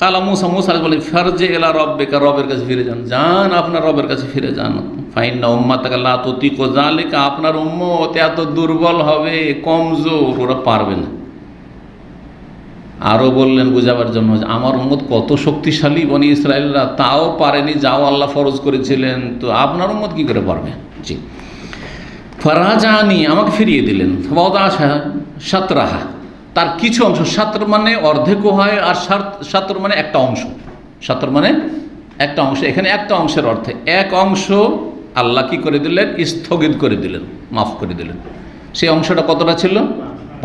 কালা মুসা বলেন, ফারজে এলা রব্বিকা, রবের কাছে ফিরে যান, যান আপনার রবের কাছে ফিরে যান। ফাইন্না উম্মাতাকা লা তুতিকু যালিকা, আপনার উম্মত এত দুর্বল হবে, কমজোর, ওরা পারবে না। আরও বললেন বোঝাবার জন্য যে আমার উম্মত কত শক্তিশালী, বনি ইসরায়েলরা তাও পারেনি, যাও আল্লাহ ফরজ করেছিলেন, তো আপনার উম্মত কী করে পারবে। জি, ফারাজানি, আমাকে ফিরিয়ে দিলেন। সাতরাহা, তার কিছু অংশ, সাতর মানে অর্ধেকও হয়, আর সাতর মানে একটা অংশ, সাতর মানে একটা অংশ, এখানে একটা অংশের অর্থে এক অংশ আল্লাহ কি করে দিলেন, স্থগিত করে দিলেন, মাফ করে দিলেন। সেই অংশটা কতটা ছিল,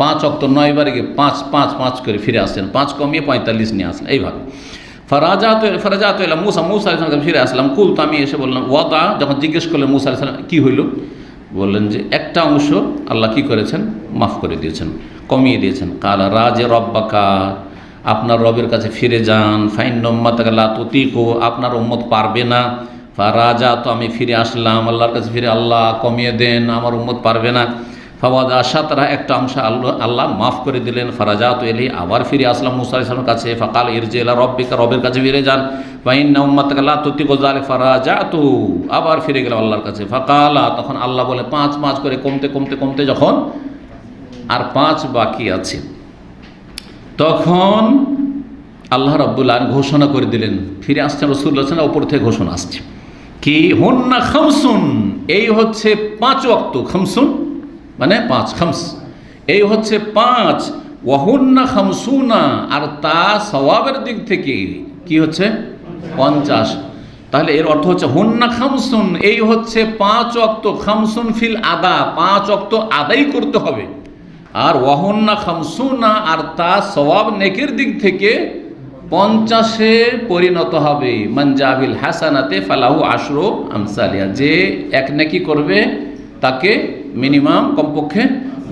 5 ওয়াক্ত, 9 বারে গিয়ে 5 করে ফিরে আসছেন, 5 কমিয়ে 45 নিয়ে আসলেন। এইভাবে ফারাজাত এলাম মুসা আলাইহিস সালাম ফিরে আসলাম। কুল, তো আমি এসে বললাম, ওয়াদা, যখন জিজ্ঞেস করলেন মুসা আলাইহিস সালাম কী হইল, বললেন যে একটা অংশ আল্লাহ কি করেছেন, মাফ করে দিয়েছেন, কমিয়ে দিয়েছেন। কালা রাজে রব্বাকা, আপনার রবের কাছে ফিরে যান। ফাইন উম্মাতাকা লা তুতিকু, আপনার উম্মত পারবে না। ফারাজা, তো আমি ফিরে আসলাম আল্লাহর কাছে ফিরে, আল্লাহ কমিয়ে দেন, আমার উম্মত পারবে না। ফাওয়াদা সাতরা, একটা অংশ আল্লাহ মাফ করে দিলেন। ফারাজা তো এলি, আবার ফিরে আসলাম মুসা আলাইহিস সালামের কাছে। ফাকাল ইরজি ইলা রব্বিকা, রবের কাছে ফিরে যান। ফাইন্না উম্মাতাকা লা তুতিকু যালিক, ফারাজা তো, আবার ফিরে গেলাম আল্লাহর কাছে। ফাকালা, তখন আল্লাহ বলে 5 করে কমতে যখন আর 5 বাকি আছে, তখন আল্লাহ রাব্বুল আলামিন ঘোষণা করে দিলেন, ফিরে আসছেন রাসূলুল্লাহ সাল্লাল্লাহু আলাইহি ওয়াসাল্লাম, উপর থেকে ঘোষণা আসছে কি, হুন্না খামসুন, এই হচ্ছে 5 ওয়াক্ত, খামসুন মানে 5, খামস এই হচ্ছে 5, ওয়াহুন্না খামসুনা, আর তা সওয়াবের দিক থেকে কি হচ্ছে 50। তাহলে এর অর্থ হচ্ছে হুন্না খামসুন, এই হচ্ছে 5 ওয়াক্ত, খামসুন ফিল আদা, 5 ওয়াক্ত আদায় করতে হবে, আর ওয়াহুন্না খামসুনা, আর তা সওয়াব নেকির দিক থেকে 50-এ পরিণত হবে। মানজাবিল হাসানাতে ফালাহু আশরু আমসালিহা, যে এক নেকি করবে তাকে মিনিমাম কমপক্ষে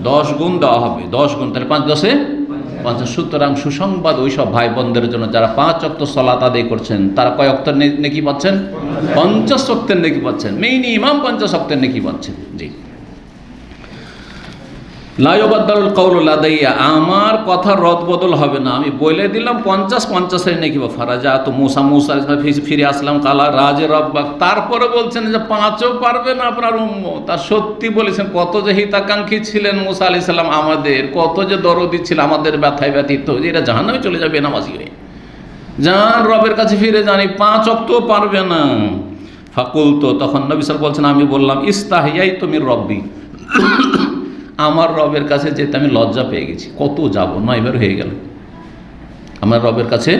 10 গুণ দেওয়া হবে, 10 গুণ, তাহলে 5 10 50। সুতরাং সুসংবাদ ওই সব ভাই বোনদের জন্য যারা 5 ওয়াক্ত সালাত আদায় করছেন, তারা কয় ওয়াক্তের নেকি পাচ্ছেন, 50 ওয়াক্তের নেকি পাচ্ছেন, মিনিমাম 50 ওয়াক্তের নেকি পাচ্ছেন। জি, লা ইউবাদদালুল কাউলু লাদাইয়া, আমার কথা রদ বদল হবে না, আমি বলে দিলাম 50-50 নেকি। ফারাজা তো মুসা ফিরে আসলাম। কালা রাজে রব্বাক, তারপরে বলছেন যে 5ও পারবে না আপনার উম্মত। তার সত্যি বলেছেন, কত যে হিতাকাঙ্ক্ষী ছিলেন মুসা আলাইহিস সালাম আমাদের, কত যে দরদি ছিল আমাদের ব্যথায় ব্যথিত, যে এরা জাহান্নামে চলে যাবে নামাজি হয়ে, যান রবের কাছে ফিরে জানি, 5 ওয়াক্তও পারবে না। ফাকুল, তো তখন নবী সাল্লাল্লাহু আলাইহি ওয়াসাল্লাম বলছেন, আমি বললাম, ইস্তাহিয়াইতু মির রব্বি, আমার রবের কাছে যেতে আমি লজ্জা পেয়ে গেছি, কত যাব, 9 বার হয়ে গেল, আমার রবের কাছে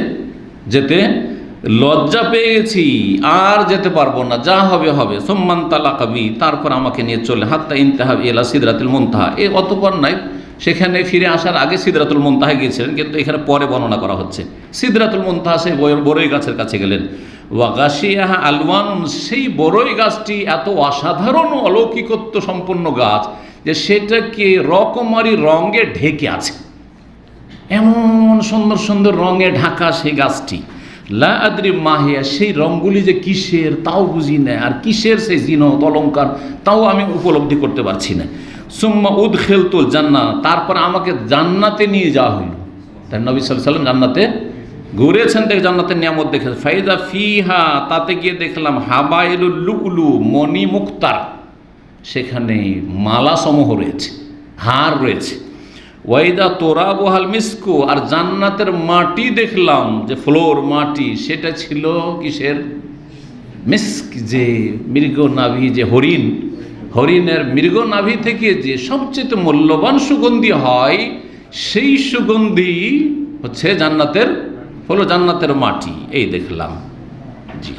যেতে লজ্জা পেয়ে গেছি, আর যেতে পারবো না, যা হবে হবে। সুম্মান তালাকাবি, তারপর আমাকে নিয়ে চলে, হাত্তা ইনতাহা ইলা সিদরাতুল মুনতাহা, এই অতঃপর নাই, সেখানে ফিরে আসার আগে সিদরাতুল মুনতাহা গিয়েছিলেন, কিন্তু এখানে পরে বর্ণনা করা হচ্ছে। সিদরাতুল মুনতাহা, সেই বড়ই গাছের কাছে গেলেন। ওয়া গাশিয়াহা আলওয়ানুন, সেই বড়ই গাছটি এত অসাধারণ অলৌকিকত্ব সম্পন্ন গাছ যে সেটাকে রকমারি রঙে ঢেকে আছে, এমন সুন্দর সুন্দর রঙে ঢাকা সেই গাছটি। লা আদ্রি মাহিয়া, সেই রঙগুলি যে কিসের তাও বুঝি না, আর কিসের সেই জিনত অলঙ্কার তাও আমি উপলব্ধি করতে পারছি না। সুম্মা উদখিলতুল জান্নাহ, তারপর আমাকে জান্নাতে নিয়ে যাওয়া হইল। তাই নবী সাল্লাল্লাহু আলাইহি ওয়াসাল্লাম জান্নাতে ঘুরেছেন, দেখে জান্নাতের নিয়ামত দেখেছেন। ফাইদা ফিহা, তাতে গিয়ে দেখলাম হাবাইলুল লুলু, মণি মুক্তার, সেখানে মালা সমূহ রয়েছে, হার রয়েছে। ওয়াইদা তোরাবুহাল মিসকু, আর জান্নাতের মাটি দেখলাম যে ফ্লোর মাটি, সেটা ছিল কিসের, মিস্ক, যে মৃগনাভি, যে হরিণের মৃগনাভি থেকে যে সবচেয়ে মূল্যবান সুগন্ধি হয়, সেই সুগন্ধি হচ্ছে জান্নাতের হলো জান্নাতের মাটি, এই দেখলাম। জি,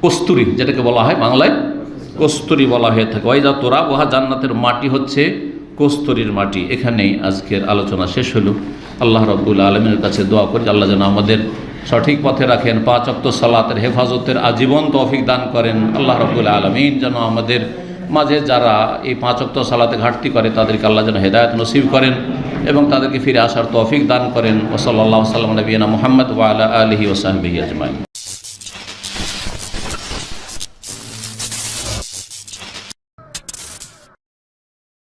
কস্তুরী যেটাকে বলা হয় বাংলায় কস্তুরী বলা হয়ে থাকে। ওয়াইদা তোরাবুহা, জান্নাতের মাটি হচ্ছে কস্তুরীর মাটি। এখানেই আজকের আলোচনা শেষ হলো। আল্লাহ রাব্বুল আলামিনের কাছে দোয়া করি, আল্লাহ যেন আমাদের সঠিক পথে রাখেন, 5 ওয়াক্ত সালাতের হেফাজতের আজীবন তৌফিক দান করেন। আল্লাহ রাব্বুল আলামিন যেন আমাদের মাঝে যারা এই 5 ওয়াক্ত সালাতে ঘাটতি করে তাদেরকে আল্লাহ যেন হেদায়েত নসিব করেন এবং তাদেরকে ফিরে আসার তৌফিক দান করেন। ওয়া সাল্লাল্লাহু আলা নবিয়িনা মুহাম্মদ ওয়া আলা আলিহি ওয়া সাহবিহি আজমাইন।